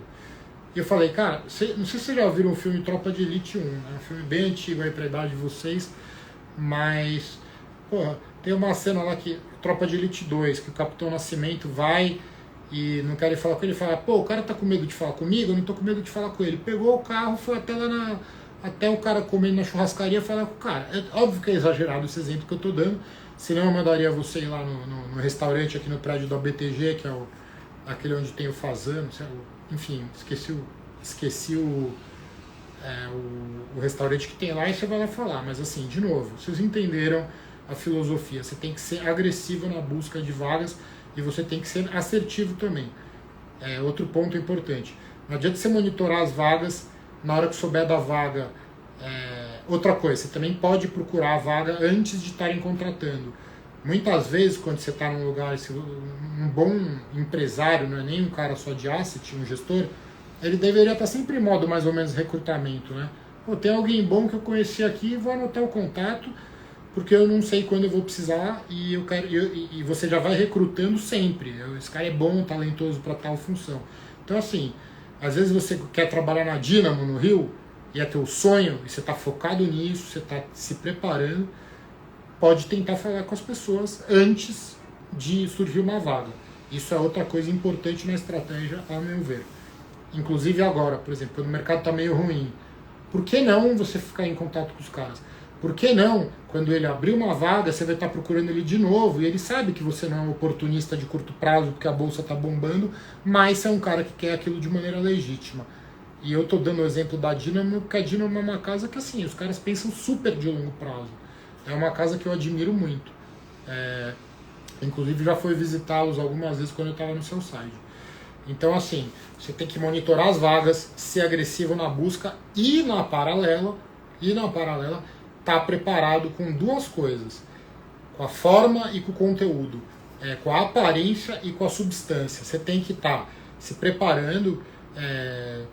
E eu falei, cara, não sei se vocês já viram o filme Tropa de Elite 1, é um filme bem antigo aí pra idade de vocês, mas, porra, tem uma cena lá que, Tropa de Elite 2, que o Capitão Nascimento vai e não quer falar com ele, fala, pô, o cara tá com medo de falar comigo, eu não tô com medo de falar com ele. Pegou o carro, foi até lá até o cara comendo na churrascaria falar com o cara. É óbvio que é exagerado esse exemplo que eu tô dando, senão eu mandaria você ir lá no restaurante aqui no prédio da BTG, que é aquele onde tem o Fazano, enfim, esqueci o restaurante que tem lá e você vai lá falar. Mas assim, de novo, vocês entenderam a filosofia. Você tem que ser agressivo na busca de vagas e você tem que ser assertivo também. Outro ponto importante. Não adianta você monitorar as vagas na hora que souber da vaga. Outra coisa, você também pode procurar a vaga antes de estarem contratando. Muitas vezes, quando você está num lugar, um bom empresário, não é nem um cara só de asset, um gestor, ele deveria estar sempre em modo mais ou menos recrutamento, né? Pô, tem alguém bom que eu conheci aqui, vou anotar o contato, porque eu não sei quando eu vou precisar e eu quero e você já vai recrutando sempre. Esse cara é bom, talentoso para tal função. Então, assim, às vezes você quer trabalhar na Dynamo, no Rio, e é teu sonho, e você está focado nisso, você está se preparando, pode tentar falar com as pessoas antes de surgir uma vaga. Isso é outra coisa importante na estratégia, ao meu ver. Inclusive agora, por exemplo, quando o mercado está meio ruim, por que não você ficar em contato com os caras? Por que não, quando ele abrir uma vaga, você vai estar procurando ele de novo, e ele sabe que você não é um oportunista de curto prazo, porque a bolsa está bombando, mas você é um cara que quer aquilo de maneira legítima. E eu estou dando o exemplo da Dynamo, porque a Dynamo é uma casa que, assim, os caras pensam super de longo prazo. É uma casa que eu admiro muito. Inclusive já fui visitá-los algumas vezes quando eu estava no seu site. Então, assim, você tem que monitorar as vagas, ser agressivo na busca e na paralela, tá preparado com duas coisas: com a forma e com o conteúdo, com a aparência e com a substância. Você tem que estar se preparando,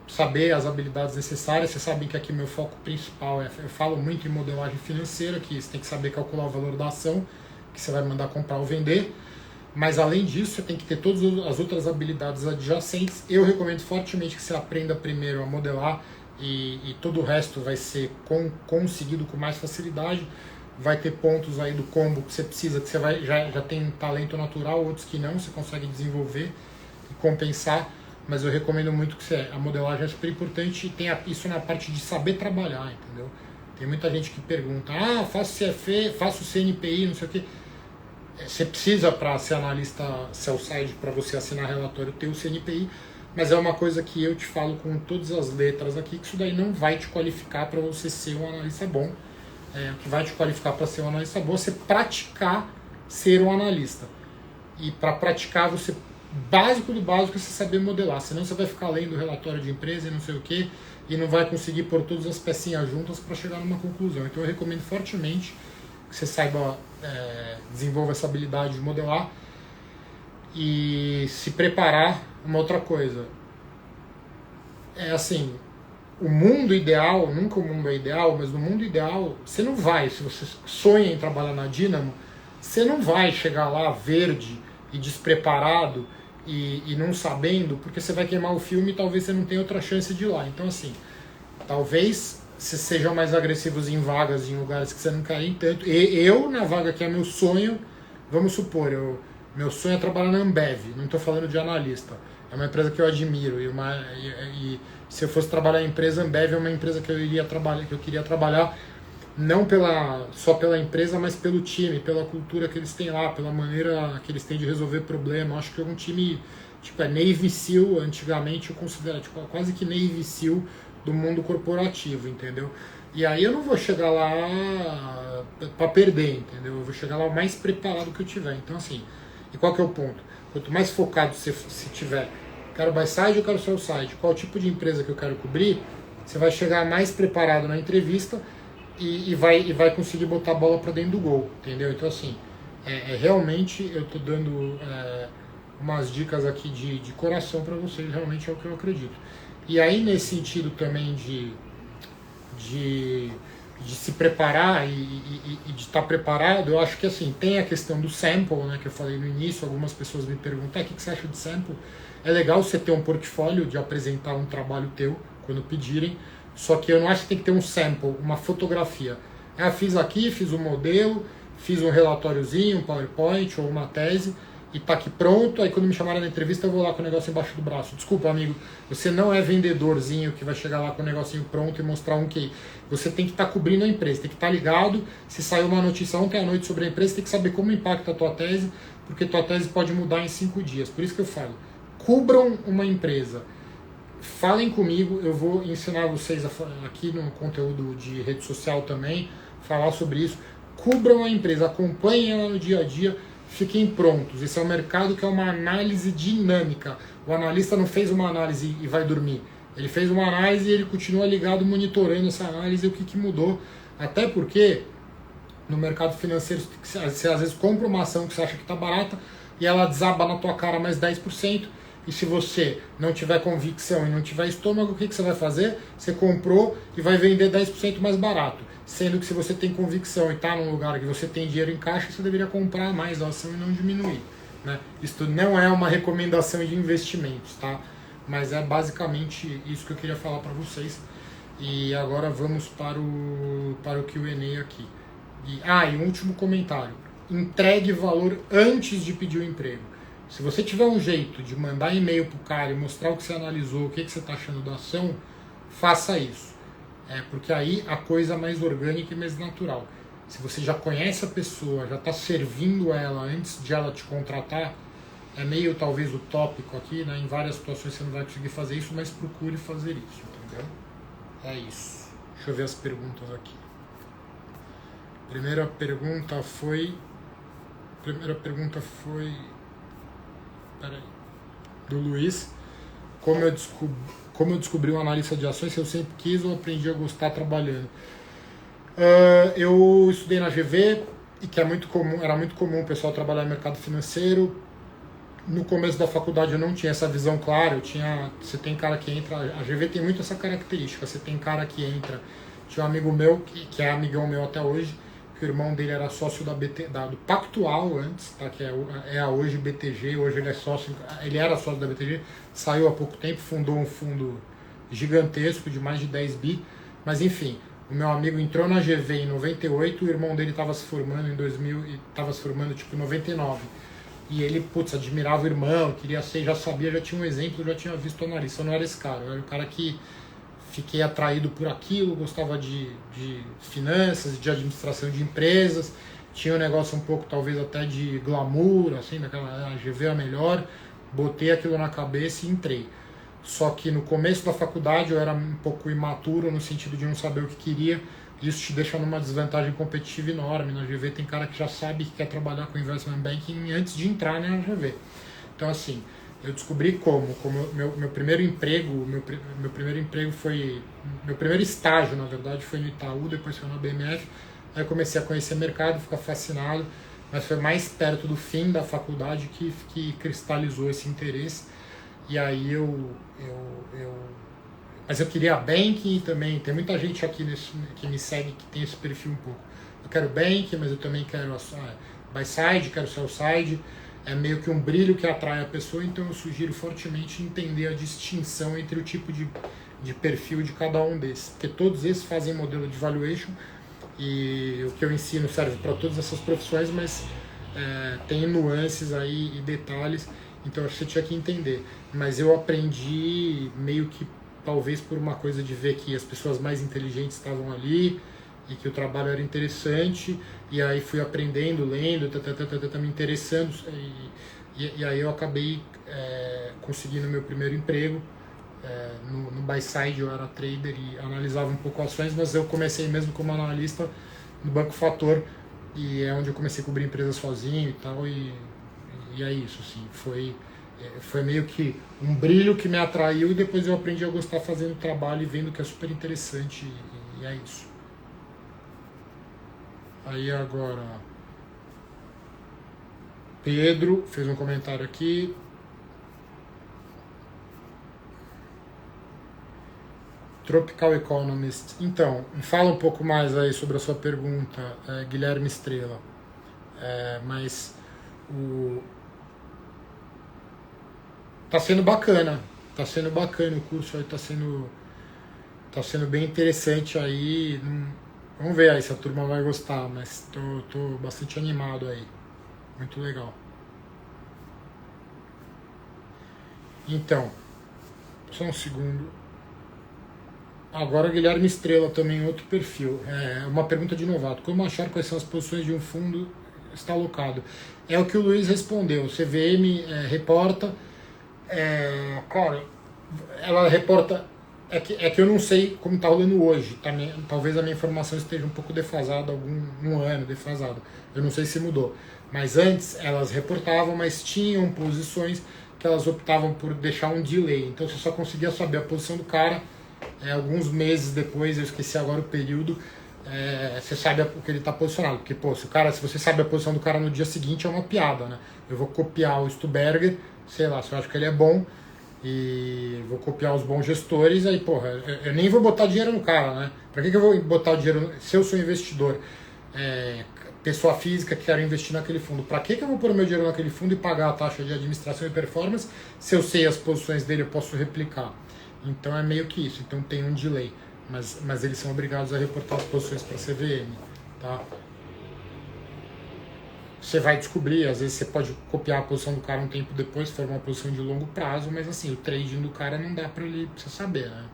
saber as habilidades necessárias. Vocês sabem que aqui meu foco principal eu falo muito em modelagem financeira, que você tem que saber calcular o valor da ação que você vai mandar comprar ou vender. Mas além disso, você tem que ter todas as outras habilidades adjacentes. Eu recomendo fortemente que você aprenda primeiro a modelar e todo o resto vai ser conseguido com mais facilidade. Vai ter pontos aí do combo que você precisa, que você já tem talento natural, outros que não, você consegue desenvolver e compensar. Mas eu recomendo muito que a modelagem é super importante e tenha isso na parte de saber trabalhar, entendeu? Tem muita gente que pergunta, faço CFE, faço CNPI, não sei o quê. Você precisa, para ser analista sell-side, para você assinar relatório, ter o CNPI, mas é uma coisa que eu te falo com todas as letras aqui, que isso daí não vai te qualificar para você ser um analista bom. O que vai te qualificar para ser um analista bom é você praticar ser um analista. E para praticar, básico do básico é você saber modelar, senão você vai ficar lendo relatório de empresa e não sei o que, e não vai conseguir pôr todas as pecinhas juntas para chegar numa conclusão. Então eu recomendo fortemente que você saiba, desenvolva essa habilidade de modelar e se preparar. Uma outra coisa, assim, o mundo ideal, nunca o mundo é ideal, mas no mundo ideal, você não vai, se você sonha em trabalhar na Dynamo, você não vai chegar lá verde e despreparado e não sabendo, porque você vai queimar o filme e talvez você não tenha outra chance de ir lá. Então, assim, talvez vocês sejam mais agressivos em vagas, em lugares que você não quer ir tanto. E eu, na vaga que é meu sonho, vamos supor, meu sonho é trabalhar na Ambev, não estou falando de analista. É uma empresa que eu admiro. E se eu fosse trabalhar em empresa, Ambev é uma empresa que eu queria trabalhar, não só pela empresa, mas pelo time, pela cultura que eles têm lá, pela maneira que eles têm de resolver problema. Acho que é um time, tipo, Navy SEAL, antigamente eu considero, tipo, quase que Navy SEAL do mundo corporativo, entendeu? E aí eu não vou chegar lá para perder, entendeu? Eu vou chegar lá o mais preparado que eu tiver. Então, assim, e qual que é o ponto? Quanto mais focado você tiver, quero buy side ou quero sell side, qual tipo de empresa que eu quero cobrir, você vai chegar mais preparado na entrevista e vai conseguir botar a bola para dentro do gol, entendeu? Então, assim, realmente eu tô dando umas dicas aqui de coração para vocês, realmente é o que eu acredito. E aí, nesse sentido também de de se preparar e de estar preparado, eu acho que assim, tem a questão do sample, né, que eu falei no início, algumas pessoas me perguntam, o que você acha de sample? É legal você ter um portfólio de apresentar um trabalho teu, quando pedirem, só que eu não acho que tem que ter um sample, uma fotografia. Fiz aqui, fiz um modelo, fiz um relatóriozinho, um PowerPoint ou uma tese, e tá aqui pronto, aí quando me chamarem na entrevista eu vou lá com o negócio embaixo do braço. Desculpa, amigo, você não é vendedorzinho que vai chegar lá com o negocinho pronto e mostrar um QI. Você tem que estar cobrindo a empresa, tem que estar ligado. Se saiu uma notícia ontem à noite sobre a empresa, tem que saber como impacta a tua tese, porque tua tese pode mudar em 5 dias. Por isso que eu falo, cubram uma empresa. Falem comigo, eu vou ensinar vocês aqui no conteúdo de rede social também, falar sobre isso. Cubram a empresa, acompanhem ela no dia a dia, fiquem prontos. Esse é um mercado que é uma análise dinâmica. O analista não fez uma análise e vai dormir. Ele fez uma análise e ele continua ligado monitorando essa análise e o que mudou. Até porque no mercado financeiro você às vezes compra uma ação que você acha que está barata e ela desaba na tua cara mais 10%. E se você não tiver convicção e não tiver estômago, o que você vai fazer? Você comprou e vai vender 10% mais barato. Sendo que se você tem convicção e está num lugar que você tem dinheiro em caixa, você deveria comprar mais a ação e não diminuir. Né? Isso não é uma recomendação de investimentos, tá? Mas é basicamente isso que eu queria falar para vocês. E agora vamos para o Q&A aqui. E um último comentário. Entregue valor antes de pedir o emprego. Se você tiver um jeito de mandar e-mail pro cara e mostrar o que você analisou, o que você está achando da ação, faça isso. Porque aí a coisa é mais orgânica e mais natural. Se você já conhece a pessoa, já está servindo ela antes de ela te contratar, é meio talvez utópico aqui, né? Em várias situações você não vai conseguir fazer isso, mas procure fazer isso, entendeu? É isso. Deixa eu ver as perguntas aqui. Primeira pergunta foi do Luiz. Como eu descobri um analista de ações, se eu sempre quis ou aprendi a gostar trabalhando. Eu estudei na GV, e que era muito comum o pessoal trabalhar no mercado financeiro. No começo da faculdade eu não tinha essa visão clara. Você tem cara que entra, a GV tem muito essa característica. Você tem cara que entra. Tinha um amigo meu, que é amigão meu até hoje, que o irmão dele era sócio do Pactual antes, tá? Que é a hoje BTG, hoje ele era sócio da BTG, saiu há pouco tempo, fundou um fundo gigantesco de mais de 10 bi, mas enfim, o meu amigo entrou na GV em 98, o irmão dele estava se formando em 2000, e estava se formando tipo em 99, e ele, admirava o irmão, queria ser, já sabia, já tinha um exemplo, já tinha visto o analista, eu não era esse cara, eu era o cara que fiquei atraído por aquilo, gostava de finanças, de administração de empresas, tinha um negócio um pouco talvez até de glamour, assim, daquela GV a melhor, botei aquilo na cabeça e entrei. Só que no começo da faculdade eu era um pouco imaturo no sentido de não saber o que queria, isso te deixa numa desvantagem competitiva enorme. Na GV tem cara que já sabe que quer trabalhar com investment banking antes de entrar na GV. Então assim, eu descobri como meu primeiro emprego, meu primeiro emprego foi, meu primeiro estágio, na verdade, foi no Itaú, depois foi na BMF, aí eu comecei a conhecer mercado, ficar fascinado, mas foi mais perto do fim da faculdade que cristalizou esse interesse, e aí mas eu queria banking também, tem muita gente aqui que me segue que tem esse perfil um pouco. Eu quero banking, mas eu também quero buy side, quero sell side, é meio que um brilho que atrai a pessoa, então eu sugiro fortemente entender a distinção entre o tipo de perfil de cada um desses, porque todos esses fazem modelo de valuation e o que eu ensino serve para todas essas profissões, mas tem nuances aí e detalhes, então você tinha que entender. Mas eu aprendi meio que talvez por uma coisa de ver que as pessoas mais inteligentes estavam ali e que o trabalho era interessante, e aí fui aprendendo, lendo, me interessando, e aí eu acabei conseguindo meu primeiro emprego. No buy side eu era trader e analisava um pouco ações, mas eu comecei mesmo como analista no Banco Fator, e é onde eu comecei a cobrir empresa sozinho e tal, e é isso, assim, foi meio que um brilho que me atraiu, e depois eu aprendi a gostar fazendo o trabalho e vendo que é super interessante, e é isso. Aí agora, Pedro fez um comentário aqui. Tropical Economist. Então, fala um pouco mais aí sobre a sua pergunta, Guilherme Estrela. Mas tá sendo bacana. Tá sendo bacana o curso aí, tá sendo bem interessante aí. Vamos ver aí se a turma vai gostar, mas tô bastante animado aí. Muito legal. Então, só um segundo. Agora Guilherme Estrela também, outro perfil. Uma pergunta de novato. Como achar quais são as posições de um fundo está alocado? É o que o Luiz respondeu. O CVM reporta. Cara, ela reporta. É que eu não sei como está rolando hoje. Talvez a minha informação esteja um pouco defasada, um ano defasada. Eu não sei se mudou. Mas antes elas reportavam, mas tinham posições que elas optavam por deixar um delay. Então você só conseguia saber a posição do cara alguns meses depois, eu esqueci agora o período, você sabe o que ele está posicionado. Porque, pô, se você sabe a posição do cara no dia seguinte, é uma piada, né? Eu vou copiar o Stuberger, sei lá, se eu acho que ele é bom, e vou copiar os bons gestores, aí, porra, eu nem vou botar dinheiro no cara, né? Pra que eu vou botar o dinheiro, se eu sou investidor, pessoa física que quero investir naquele fundo, pra que eu vou pôr o meu dinheiro naquele fundo e pagar a taxa de administração e performance, se eu sei as posições dele, eu posso replicar? Então é meio que isso, então tem um delay, mas eles são obrigados a reportar as posições para a CVM, tá? Você vai descobrir, às vezes você pode copiar a posição do cara um tempo depois, se for uma posição de longo prazo, mas assim, o trading do cara não dá para você saber, né?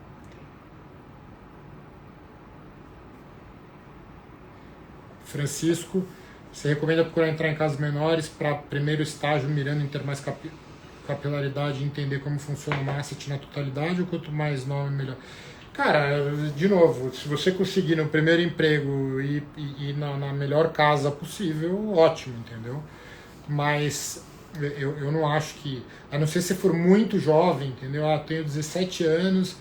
Francisco, você recomenda procurar entrar em casas menores para primeiro estágio, mirando em ter mais capilaridade e entender como funciona o asset na totalidade, ou quanto mais nome, melhor? Cara, de novo, se você conseguir no primeiro emprego e na melhor casa possível, ótimo, entendeu? Mas eu não acho que, a não ser se for muito jovem, entendeu? Tenho 17 anos,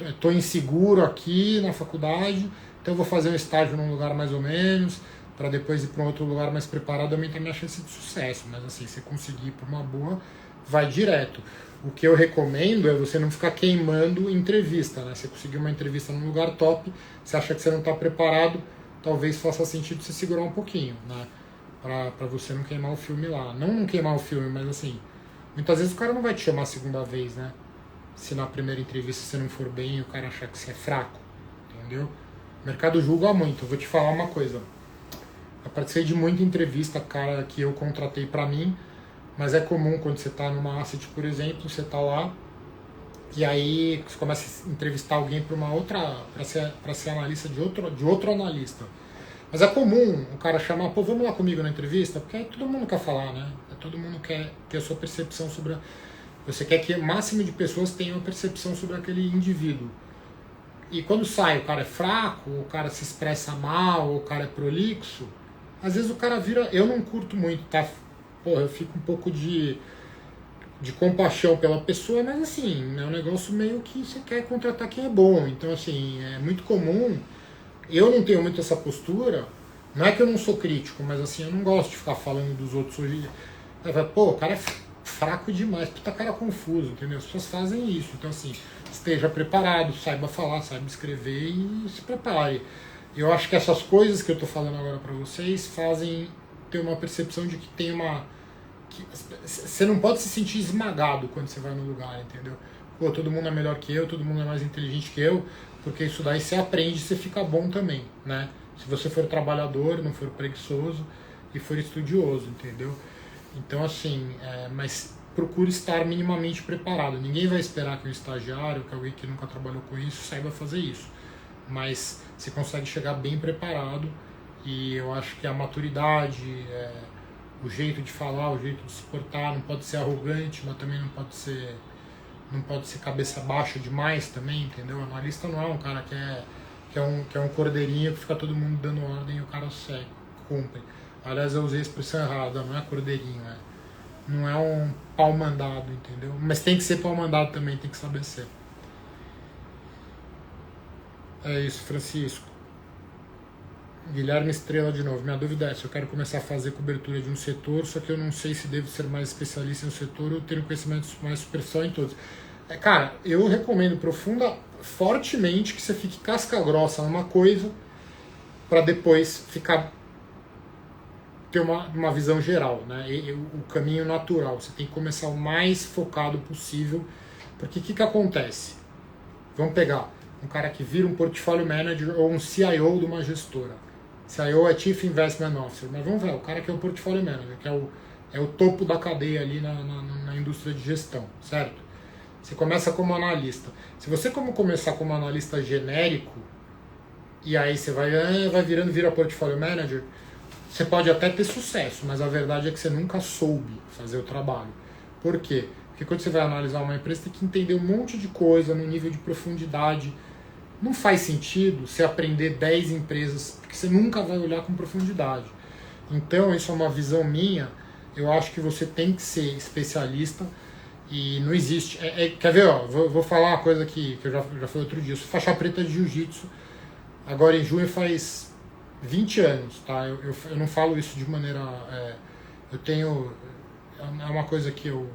estou inseguro aqui na faculdade, então eu vou fazer um estágio num lugar mais ou menos, para depois ir para um outro lugar mais preparado, aumentar minha chance de sucesso. Mas assim, se conseguir ir por uma boa, vai direto. O que eu recomendo é você não ficar queimando entrevista, né? Você conseguir uma entrevista num lugar top, você acha que você não está preparado, talvez faça sentido você segurar um pouquinho, né? Pra você não queimar o filme lá. Não queimar o filme, mas assim, muitas vezes o cara não vai te chamar a segunda vez, né? Se na primeira entrevista você não for bem e o cara achar que você é fraco, entendeu? O mercado julga muito. Eu vou te falar uma coisa. Eu participei de muita entrevista, cara, que eu contratei pra mim, mas é comum quando você está numa asset, por exemplo, você está lá e aí você começa a entrevistar alguém para uma outra, para ser analista de outro analista. Mas é comum o cara chamar, pô, vamos lá comigo na entrevista, porque aí todo mundo quer falar, né? Todo mundo quer ter a sua percepção sobre você quer que o máximo de pessoas tenham uma percepção sobre aquele indivíduo. E quando sai, o cara é fraco, o cara se expressa mal, o cara é prolixo, às vezes o cara vira, eu não curto muito, tá? Porra, eu fico um pouco de compaixão pela pessoa, mas assim, é um negócio meio que você quer contratar quem é bom. Então, assim, é muito comum. Eu não tenho muito essa postura. Não é que eu não sou crítico, mas assim, eu não gosto de ficar falando dos outros hoje. Pô, o cara é fraco demais, puta cara confuso, entendeu? As pessoas fazem isso. Então, assim, esteja preparado, saiba falar, saiba escrever e se prepare. Eu acho que essas coisas que eu tô falando agora pra vocês fazem ter uma percepção de que tem uma... você não pode se sentir esmagado quando você vai no lugar, entendeu? Pô, todo mundo é melhor que eu, todo mundo é mais inteligente que eu, porque isso daí você aprende e você fica bom também, né? Se você for trabalhador, não for preguiçoso e for estudioso, entendeu? Então, assim, mas procure estar minimamente preparado. Ninguém vai esperar que um estagiário, que alguém que nunca trabalhou com isso, saiba fazer isso. Mas você consegue chegar bem preparado. E eu acho que a maturidade, o jeito de falar, o jeito de se portar, não pode ser arrogante, mas também não pode ser cabeça baixa demais também, entendeu? O analista não é um cara que é um cordeirinho que fica todo mundo dando ordem e o cara segue, cumpre. Aliás, eu usei a expressão errada, não é cordeirinho, não é um pau mandado, entendeu? Mas tem que ser pau mandado também, tem que saber ser. É isso, Francisco. Guilherme Estrela de novo. Minha dúvida é se eu quero começar a fazer cobertura de um setor, só que eu não sei se devo ser mais especialista em um setor ou ter um conhecimento mais superficial em todos. Cara, eu recomendo fortemente que você fique casca grossa numa coisa para depois ter uma visão geral, né? O caminho natural. Você tem que começar o mais focado possível, porque o que acontece? Vamos pegar um cara que vira um portfólio manager ou um CIO de uma gestora. CIO é Chief Investment Officer, mas vamos ver, o cara que é o portfólio manager, que é o topo da cadeia ali na indústria de gestão, certo? Você começa como analista. Se você começar como analista genérico, e aí você vai vira portfólio manager, você pode até ter sucesso, mas a verdade é que você nunca soube fazer o trabalho. Por quê? Porque quando você vai analisar uma empresa, tem que entender um monte de coisa no nível de profundidade. Não faz sentido você aprender 10 empresas, porque você nunca vai olhar com profundidade. Então, isso é uma visão minha. Eu acho que você tem que ser especialista e não existe... quer ver? Ó, vou falar uma coisa que eu já falei outro dia. Eu sou faixa preta de jiu-jitsu. Agora, em junho, faz 20 anos, tá? Eu não falo isso de maneira... eu tenho... É uma coisa que eu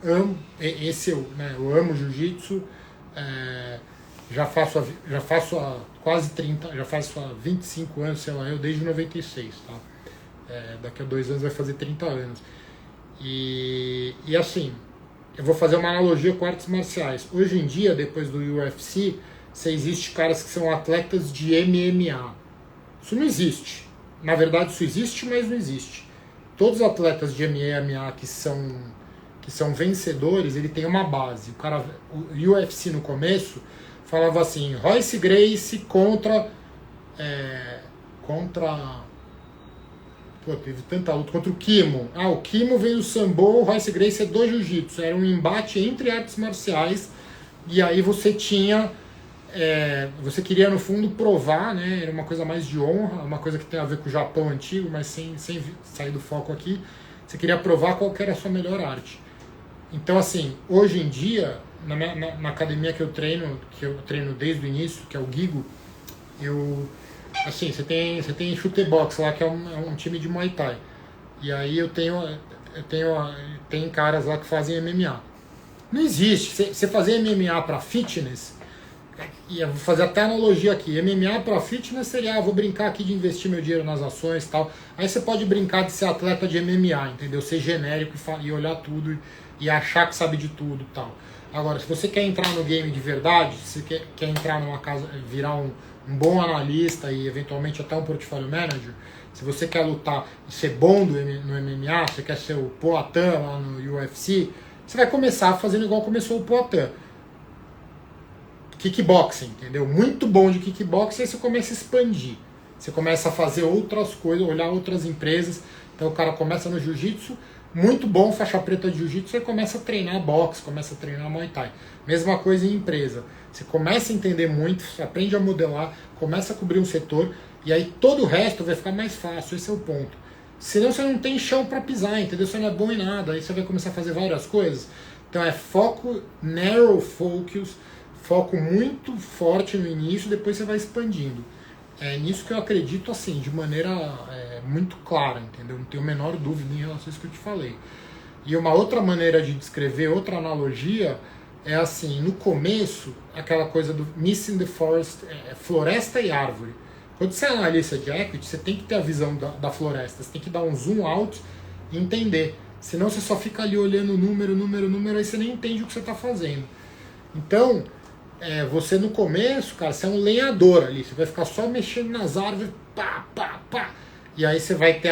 amo. Eu amo jiu-jitsu. Já faço há quase 30... Já faço há 25 anos, sei lá, desde 96, tá? Daqui a 2 anos vai fazer 30 anos. E assim, eu vou fazer uma analogia com artes marciais. Hoje em dia, depois do UFC, existe caras que são atletas de MMA. Isso não existe. Na verdade, isso existe, mas não existe. Todos os atletas de MMA que são vencedores, ele tem uma base. O UFC no começo falava assim, Royce Gracie contra teve tanta luta contra o Kimo. O Kimo veio do sambo, o Royce Gracie é do jiu-jitsu. Era um embate entre artes marciais. E aí você tinha... você queria, no fundo, provar, né? Era uma coisa mais de honra, uma coisa que tem a ver com o Japão antigo, mas sem sair do foco aqui. Você queria provar qual que era a sua melhor arte. Então, assim, hoje em dia, na academia que eu treino desde o início, que é o Gigo, assim, você tem chute box lá, que é um time de Muay Thai. E aí tem caras lá que fazem MMA. Não existe. Você fazer MMA para fitness, e eu vou fazer até analogia aqui, MMA para fitness seria, vou brincar aqui de investir meu dinheiro nas ações e tal. Aí você pode brincar de ser atleta de MMA, entendeu? Ser genérico e olhar tudo e achar que sabe de tudo e tal. Agora, se você quer entrar no game de verdade, se você quer entrar numa casa, virar um bom analista e eventualmente até um portfólio manager, se você quer lutar e ser bom no MMA, você quer ser o Poatan lá no UFC, você vai começar fazendo igual começou o Poatan. Kickboxing, entendeu? Muito bom de kickboxing, aí você começa a expandir. Você começa a fazer outras coisas, olhar outras empresas. Então o cara começa no jiu-jitsu, muito bom, faixa preta de jiu-jitsu, aí começa a treinar boxe, começa a treinar Muay Thai. Mesma coisa em empresa. Você começa a entender muito, você aprende a modelar, começa a cobrir um setor, e aí todo o resto vai ficar mais fácil, esse é o ponto. Senão você não tem chão para pisar, entendeu? Você não é bom em nada, aí você vai começar a fazer várias coisas. Então é foco, narrow focus, foco muito forte no início, depois você vai expandindo. É nisso que eu acredito, assim, de maneira muito clara, entendeu? Não tenho a menor dúvida em relação a isso que eu te falei. E uma outra maneira de descrever, outra analogia, é assim, no começo, aquela coisa do missing the forest, floresta e árvore. Quando você é analista de equity, você tem que ter a visão da floresta, você tem que dar um zoom out e entender. Senão você só fica ali olhando número, aí você nem entende o que você está fazendo. Então, você no começo, cara, você é um lenhador ali, você vai ficar só mexendo nas árvores, pá, pá, pá. E aí você vai ter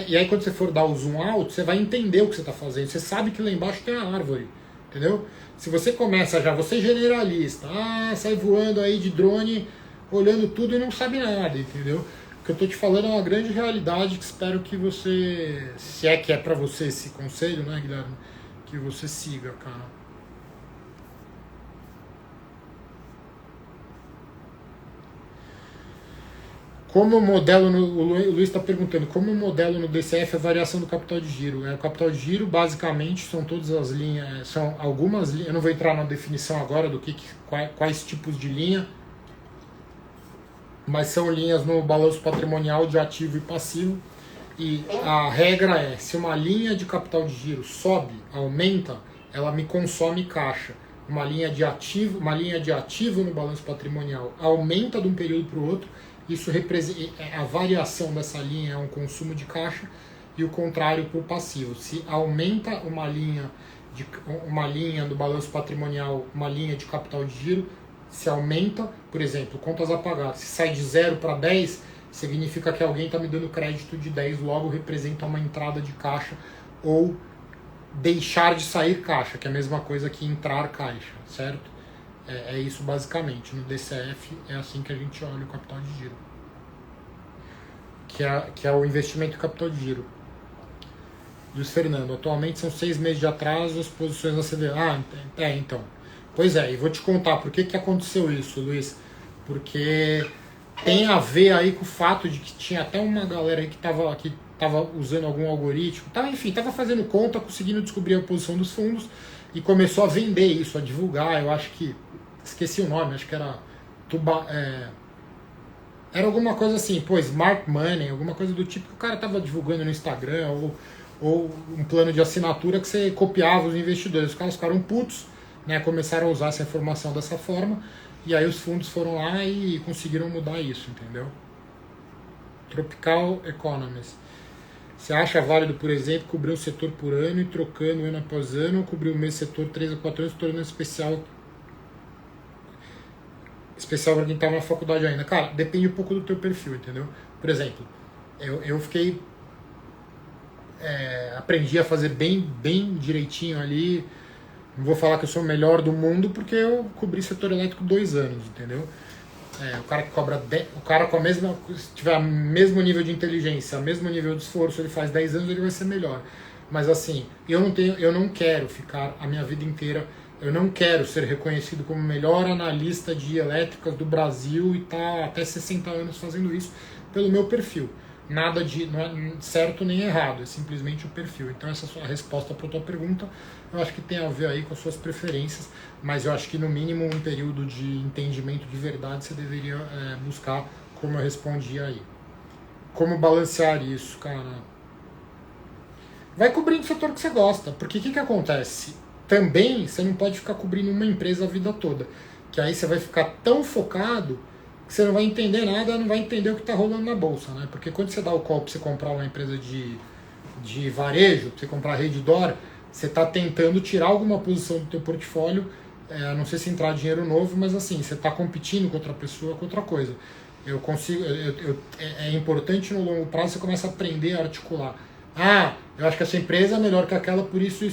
e aí quando você for dar o zoom out, você vai entender o que você está fazendo. Você sabe que lá embaixo tem a árvore, entendeu? Se você começa você é generalista, sai voando aí de drone, olhando tudo e não sabe nada, entendeu? O que eu estou te falando é uma grande realidade que espero que você, se é que é para você esse conselho, né, Guilherme, que você siga, cara. Como eu modelo, o Luiz está perguntando, como eu modelo no DCF a variação do capital de giro? O capital de giro, basicamente, são todas as linhas, são algumas linhas, eu não vou entrar na definição agora do quais tipos de linha, mas são linhas no balanço patrimonial de ativo e passivo, e a regra é, se uma linha de capital de giro sobe, aumenta, ela me consome caixa. uma linha de ativo no balanço patrimonial aumenta de um período para o outro, isso representa a variação dessa linha é um consumo de caixa, e o contrário para o passivo. Se aumenta uma linha do balanço patrimonial, uma linha de capital de giro, se aumenta, por exemplo, contas a pagar, se sai de 0 para 10, significa que alguém está me dando crédito de 10, logo representa uma entrada de caixa, ou deixar de sair caixa, que é a mesma coisa que entrar caixa, certo? É isso basicamente. No DCF é assim que a gente olha o capital de giro, que é o investimento em capital de giro. Luiz Fernando, atualmente são 6 meses de atraso as posições na CDI. Então. Pois é, e vou te contar por que aconteceu isso, Luiz. Porque tem a ver aí com o fato de que tinha até uma galera aí que estava usando algum algoritmo, estava fazendo conta, conseguindo descobrir a posição dos fundos e começou a vender isso, a divulgar. Eu acho que, esqueci o nome, acho que era era alguma coisa assim, Smart Money, alguma coisa do tipo que o cara estava divulgando no Instagram, ou um plano de assinatura que você copiava os investidores. Os caras ficaram putos, né, começaram a usar essa informação dessa forma, e aí os fundos foram lá e conseguiram mudar isso, entendeu? Tropical Economist. Você acha válido, por exemplo, cobrir um setor por ano e trocando ano após ano, ou cobrir o mesmo setor 3 a 4 anos, tornando especial para quem está na faculdade ainda? Cara, depende um pouco do teu perfil, entendeu? Por exemplo, eu fiquei... aprendi a fazer bem direitinho ali. Não vou falar que eu sou o melhor do mundo, porque eu cobri setor elétrico 2 anos, entendeu? O cara que cobra o cara com se tiver o mesmo nível de inteligência, o mesmo nível de esforço, ele faz 10 anos, ele vai ser melhor. Mas assim, eu não quero ficar a minha vida inteira, eu não quero ser reconhecido como o melhor analista de elétricas do Brasil e estar até 60 anos fazendo isso pelo meu perfil. Nada não é certo nem errado, é simplesmente o perfil. Então essa é a resposta para a tua pergunta. Eu acho que tem a ver aí com as suas preferências, mas eu acho que no mínimo um período de entendimento de verdade você deveria buscar, como eu respondi aí. Como balancear isso, cara? Vai cobrindo o setor que você gosta, porque o que acontece? Também você não pode ficar cobrindo uma empresa a vida toda, que aí você vai ficar tão focado que você não vai entender nada, não vai entender o que está rolando na bolsa, né? Porque quando você dá o call para você comprar uma empresa de varejo, para você comprar a Redditor, você está tentando tirar alguma posição do teu portfólio, a não ser se entrar dinheiro novo, mas assim, você está competindo com outra pessoa, com outra coisa. É importante no longo prazo você começa a aprender a articular. Eu acho que essa empresa é melhor que aquela por isso,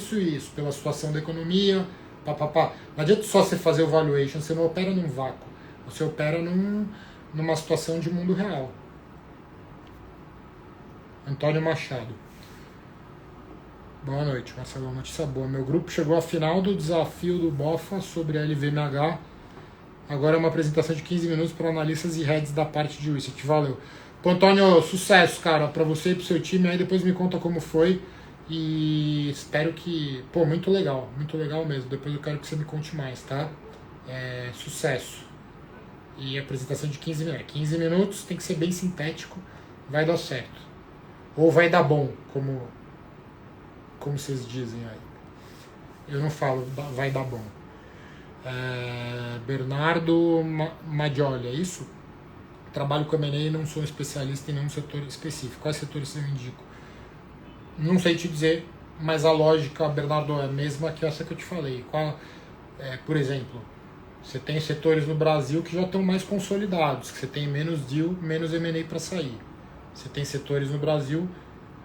pela situação da economia, papapá. Não adianta só você fazer o valuation, você não opera num vácuo. Você opera numa situação de mundo real. Antônio Machado. Boa noite, Marcelo. Notícia boa. Meu grupo chegou à final do desafio do BOFA sobre LVMH. Agora é uma apresentação de 15 minutos para analistas e heads da parte de research. Valeu. Pô, Antônio, sucesso, cara, para você e pro seu time. Aí depois me conta como foi. E espero que... muito legal mesmo. Depois eu quero que você me conte mais, tá? Sucesso. E apresentação de 15 minutos. 15 minutos tem que ser bem sintético, vai dar certo. Ou vai dar bom, como vocês dizem aí. Eu não falo vai dar bom. Bernardo Maggioli, é isso? Trabalho com M&A e não sou especialista em nenhum setor específico. Quais setores você me indica? Não sei te dizer, mas a lógica, Bernardo, é a mesma que essa que eu te falei. Por exemplo, você tem setores no Brasil que já estão mais consolidados, que você tem menos deal, menos M&A para sair. Você tem setores no Brasil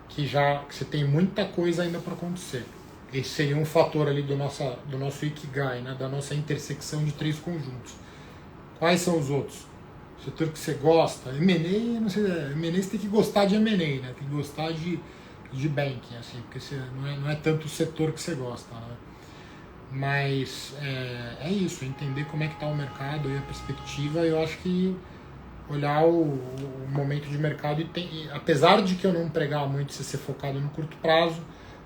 que você tem muita coisa ainda para acontecer. Esse seria um fator ali do nosso Ikigai, né? Da nossa intersecção de 3 conjuntos. Quais são os outros? Setor que você gosta? M&A, não sei, M&A você tem que gostar de M&A, né? Tem que gostar de banking, assim, porque não é tanto o setor que você gosta, né? Mas é isso, entender como é que está o mercado e a perspectiva. Eu acho que olhar o momento de mercado e apesar de que eu não pregar muito se ser focado no curto prazo,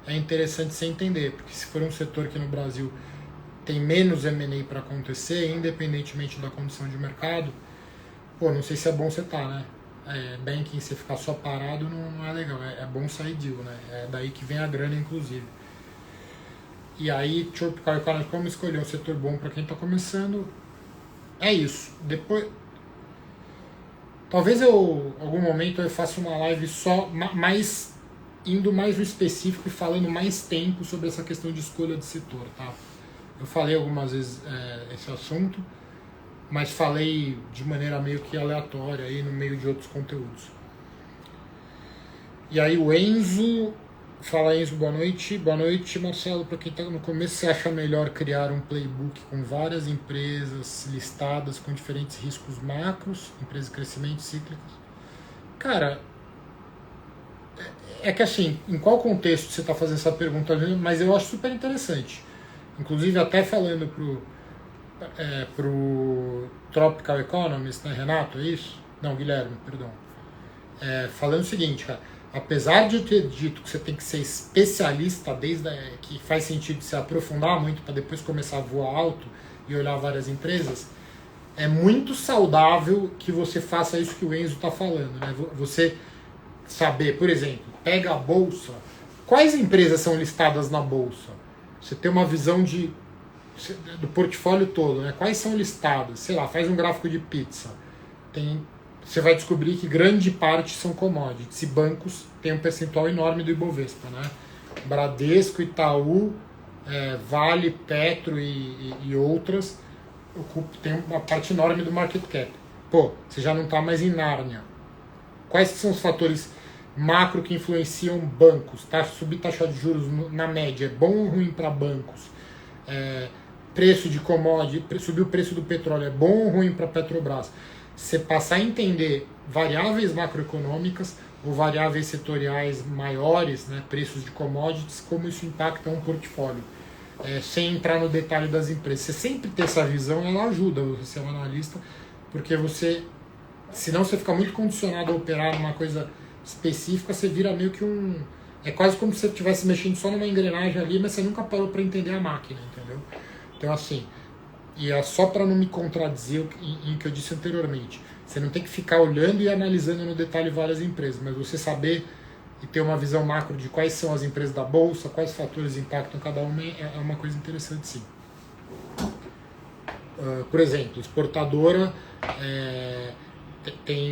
é interessante você entender, porque se for um setor que no Brasil tem menos M&A para acontecer, independentemente da condição de mercado, não sei se é bom você estar, né? Banking, você ficar só parado não é legal, é bom sair deal, né? É daí que vem a grana, inclusive. E aí, Tropical Economy, como escolher um setor bom para quem está começando, é isso. Depois, talvez algum momento eu faça uma live só, mais indo mais no específico e falando mais tempo sobre essa questão de escolha de setor, tá? Eu falei algumas vezes esse assunto, mas falei de maneira meio que aleatória aí no meio de outros conteúdos. E aí o Enzo, fala Enzo, boa noite. Boa noite, Marcelo. Para quem está no começo, você acha melhor criar um playbook com várias empresas listadas com diferentes riscos macros, empresas de crescimento cíclicas? Cara, é que assim, em qual contexto você está fazendo essa pergunta? Mas eu acho super interessante. Inclusive até falando pro Tropical Economist, né, Renato, é isso? Não, Guilherme, perdão. Falando o seguinte, cara, apesar de eu ter dito que você tem que ser especialista, que faz sentido se aprofundar muito para depois começar a voar alto e olhar várias empresas, é muito saudável que você faça isso que o Enzo está falando, né? Você saber, por exemplo, pega a bolsa, quais empresas são listadas na bolsa? Você tem uma visão do portfólio todo, né? Quais são listadas? Sei lá, faz um gráfico de pizza. Você vai descobrir que grande parte são commodities e bancos têm um percentual enorme do Ibovespa, né? Bradesco, Itaú, Vale, Petro e outras tem uma parte enorme do market cap. Pô, você já não está mais em Nárnia. Quais são os fatores macro que influenciam bancos? Subir taxa de juros na média é bom ou ruim para bancos? Preço de commodity, subir o preço do petróleo é bom ou ruim para a Petrobras? Você passar a entender variáveis macroeconômicas ou variáveis setoriais maiores, né, preços de commodities, como isso impacta um portfólio, sem entrar no detalhe das empresas. Você sempre ter essa visão, ela ajuda você ser um analista, porque senão você fica muito condicionado a operar numa coisa específica, você vira meio que é quase como se você estivesse mexendo só numa engrenagem ali, mas você nunca parou para entender a máquina, entendeu? Então assim, e é só para não me contradizer em que eu disse anteriormente, você não tem que ficar olhando e analisando no detalhe várias empresas, mas você saber e ter uma visão macro de quais são as empresas da bolsa, quais fatores impactam cada uma, é uma coisa interessante, sim. Por exemplo, exportadora,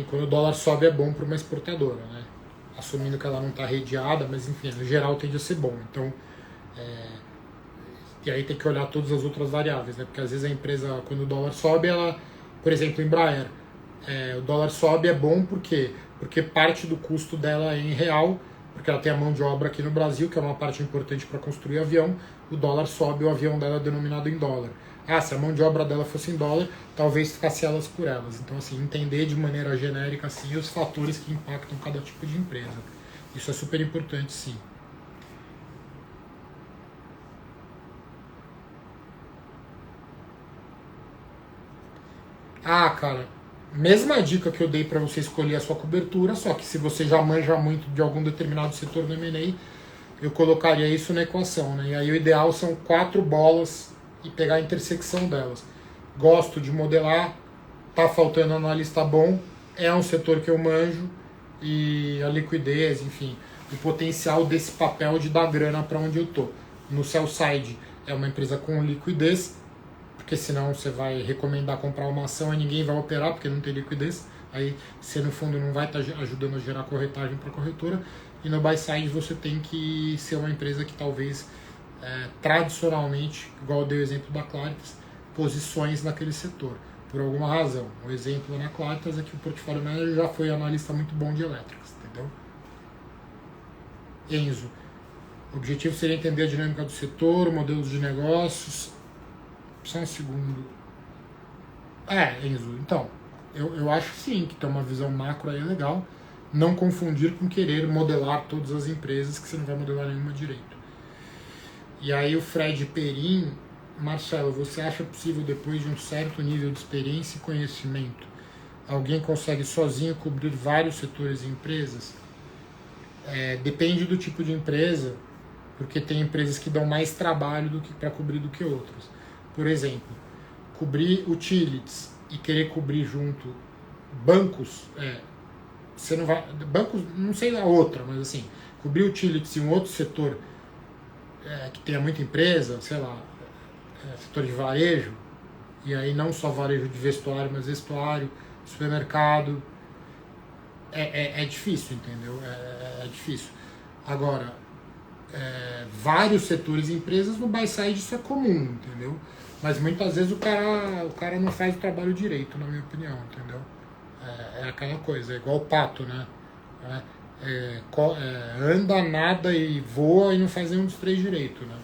quando o dólar sobe é bom para uma exportadora, né? Assumindo que ela não está redeada, mas enfim, no geral tende a ser bom. Então, e aí tem que olhar todas as outras variáveis, né? Porque às vezes a empresa, quando o dólar sobe, por exemplo, Embraer, o dólar sobe é bom porque parte do custo dela é em real, porque ela tem a mão de obra aqui no Brasil, que é uma parte importante para construir avião, o dólar sobe, o avião dela é denominado em dólar. Se a mão de obra dela fosse em dólar, talvez ficasse elas por elas. Então, assim, entender de maneira genérica assim, os fatores que impactam cada tipo de empresa. Isso é super importante, sim. Cara, mesma dica que eu dei para você escolher a sua cobertura, só que se você já manja muito de algum determinado setor no M&A, eu colocaria isso na equação, né? E aí o ideal são 4 bolas e pegar a intersecção delas. Gosto de modelar, tá faltando analista bom, é um setor que eu manjo, e a liquidez, enfim, o potencial desse papel de dar grana para onde eu tô. No sell side é uma empresa com liquidez, porque senão você vai recomendar comprar uma ação e ninguém vai operar porque não tem liquidez. Aí você no fundo não vai estar ajudando a gerar corretagem para a corretora. E no buy side você tem que ser uma empresa que talvez tradicionalmente, igual eu dei o exemplo da Claritas, posições naquele setor, por alguma razão. O exemplo na Claritas é que o portfólio manager já foi analista muito bom de elétricas, entendeu? Enzo, o objetivo seria entender a dinâmica do setor, modelos de negócios. Só um segundo. Enzo, então, eu acho sim que ter uma visão macro aí é legal. Não confundir com querer modelar todas as empresas, que você não vai modelar nenhuma direito. E aí o Fred Perim, Marcelo, você acha possível, depois de um certo nível de experiência e conhecimento, alguém consegue sozinho cobrir vários setores e empresas? Depende do tipo de empresa, porque tem empresas que dão mais trabalho para cobrir do que outras. Por exemplo, cobrir utilities e querer cobrir junto bancos, você não vai. Bancos, não sei a outra, mas assim, cobrir utilities em um outro setor que tenha muita empresa, sei lá, setor de varejo, e aí não só varejo de vestuário, mas vestuário, supermercado, é difícil, entendeu? É difícil. Agora, vários setores e empresas no buy side isso é comum, entendeu? Mas muitas vezes o cara não faz o trabalho direito, na minha opinião, entendeu? É aquela coisa, é igual o pato, né? Anda, nada e voa e não faz nenhum dos três direito, né?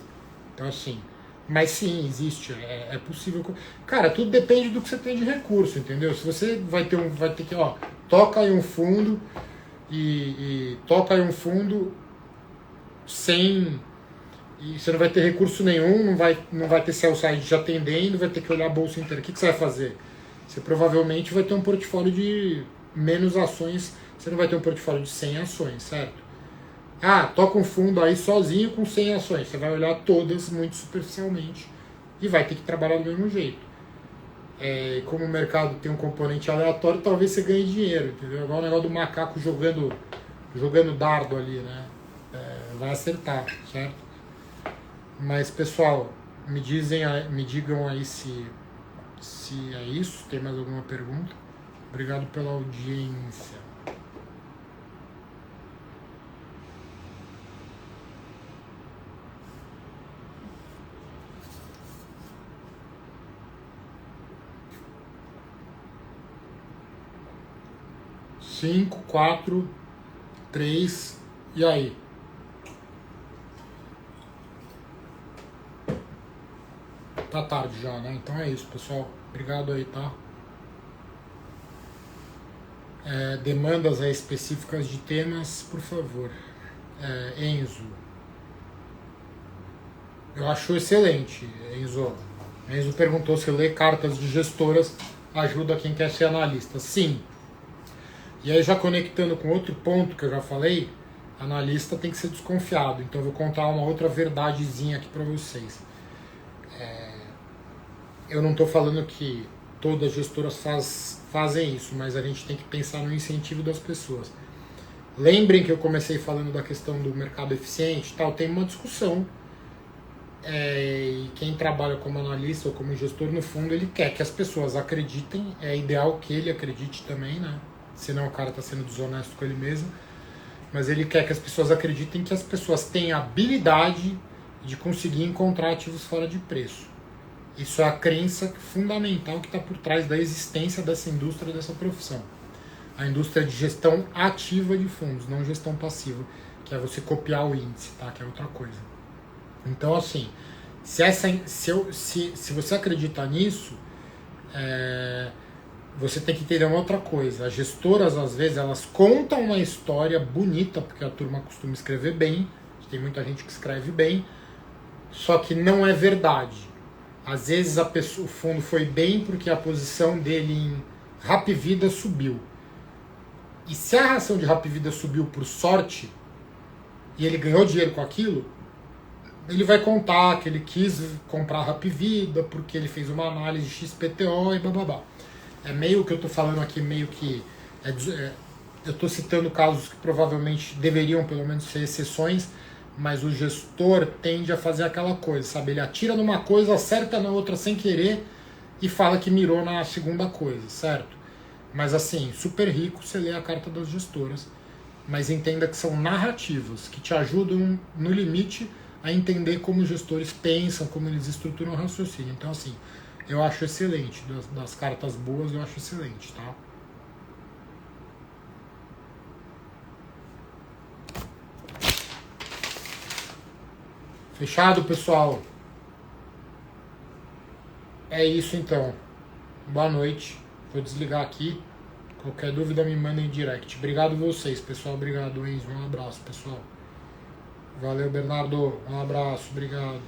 Então assim, mas sim, existe, é possível. Cara, tudo depende do que você tem de recurso, entendeu? Se você vai ter que, toca aí um fundo e toca aí um fundo sem. E você não vai ter recurso nenhum, não vai ter sell side te atendendo, vai ter que olhar a bolsa inteira. O que você vai fazer? Você provavelmente vai ter um portfólio de menos ações, você não vai ter um portfólio de 100 ações, certo? Toca um fundo aí sozinho com 100 ações. Você vai olhar todas muito superficialmente e vai ter que trabalhar do mesmo jeito. Como o mercado tem um componente aleatório, talvez você ganhe dinheiro, entendeu? Igual o negócio do macaco jogando dardo ali, né? Vai acertar, certo? Mas, pessoal, me digam aí se é isso. Tem mais alguma pergunta? Obrigado pela audiência. Cinco, 4, 3, e aí? Tá tarde já, né? Então é isso, pessoal. Obrigado aí, tá? Demandas aí específicas de temas, por favor. Enzo. Eu acho excelente, Enzo. Enzo perguntou se ler cartas de gestoras ajuda quem quer ser analista. Sim. E aí, já conectando com outro ponto que eu já falei, analista tem que ser desconfiado. Então eu vou contar uma outra verdadezinha aqui para vocês. Eu não estou falando que todas as gestoras fazem isso, mas a gente tem que pensar no incentivo das pessoas. Lembrem que eu comecei falando da questão do mercado eficiente, tal, tem uma discussão. E quem trabalha como analista ou como gestor, no fundo, ele quer que as pessoas acreditem, é ideal que ele acredite também, né? Senão o cara está sendo desonesto com ele mesmo. Mas ele quer que as pessoas acreditem que as pessoas têm a habilidade de conseguir encontrar ativos fora de preço. Isso é a crença fundamental que está por trás da existência dessa indústria, dessa profissão. A indústria de gestão ativa de fundos, não gestão passiva, que é você copiar o índice, tá? Que é outra coisa. Então, assim, se você acredita nisso, você tem que entender uma outra coisa. As gestoras, às vezes, elas contam uma história bonita, porque a turma costuma escrever bem, tem muita gente que escreve bem, só que não é verdade. Às vezes o fundo foi bem porque a posição dele em Hapvida subiu. E se a ação de Hapvida subiu por sorte, e ele ganhou dinheiro com aquilo, ele vai contar que ele quis comprar Hapvida porque ele fez uma análise XPTO e blá. É meio que eu estou falando aqui, meio que... eu estou citando casos que provavelmente deveriam pelo menos ser exceções, mas o gestor tende a fazer aquela coisa, sabe? Ele atira numa coisa, acerta na outra sem querer e fala que mirou na segunda coisa, certo? Mas assim, super rico você lê a carta das gestoras, mas entenda que são narrativas que te ajudam, no limite, a entender como os gestores pensam, como eles estruturam o raciocínio. Então assim, eu acho excelente, das cartas boas eu acho excelente, tá? Fechado, pessoal? É isso então. Boa noite. Vou desligar aqui. Qualquer dúvida me manda em direct. Obrigado vocês, pessoal. Obrigado, Enzo. Um abraço, pessoal. Valeu, Bernardo. Um abraço. Obrigado.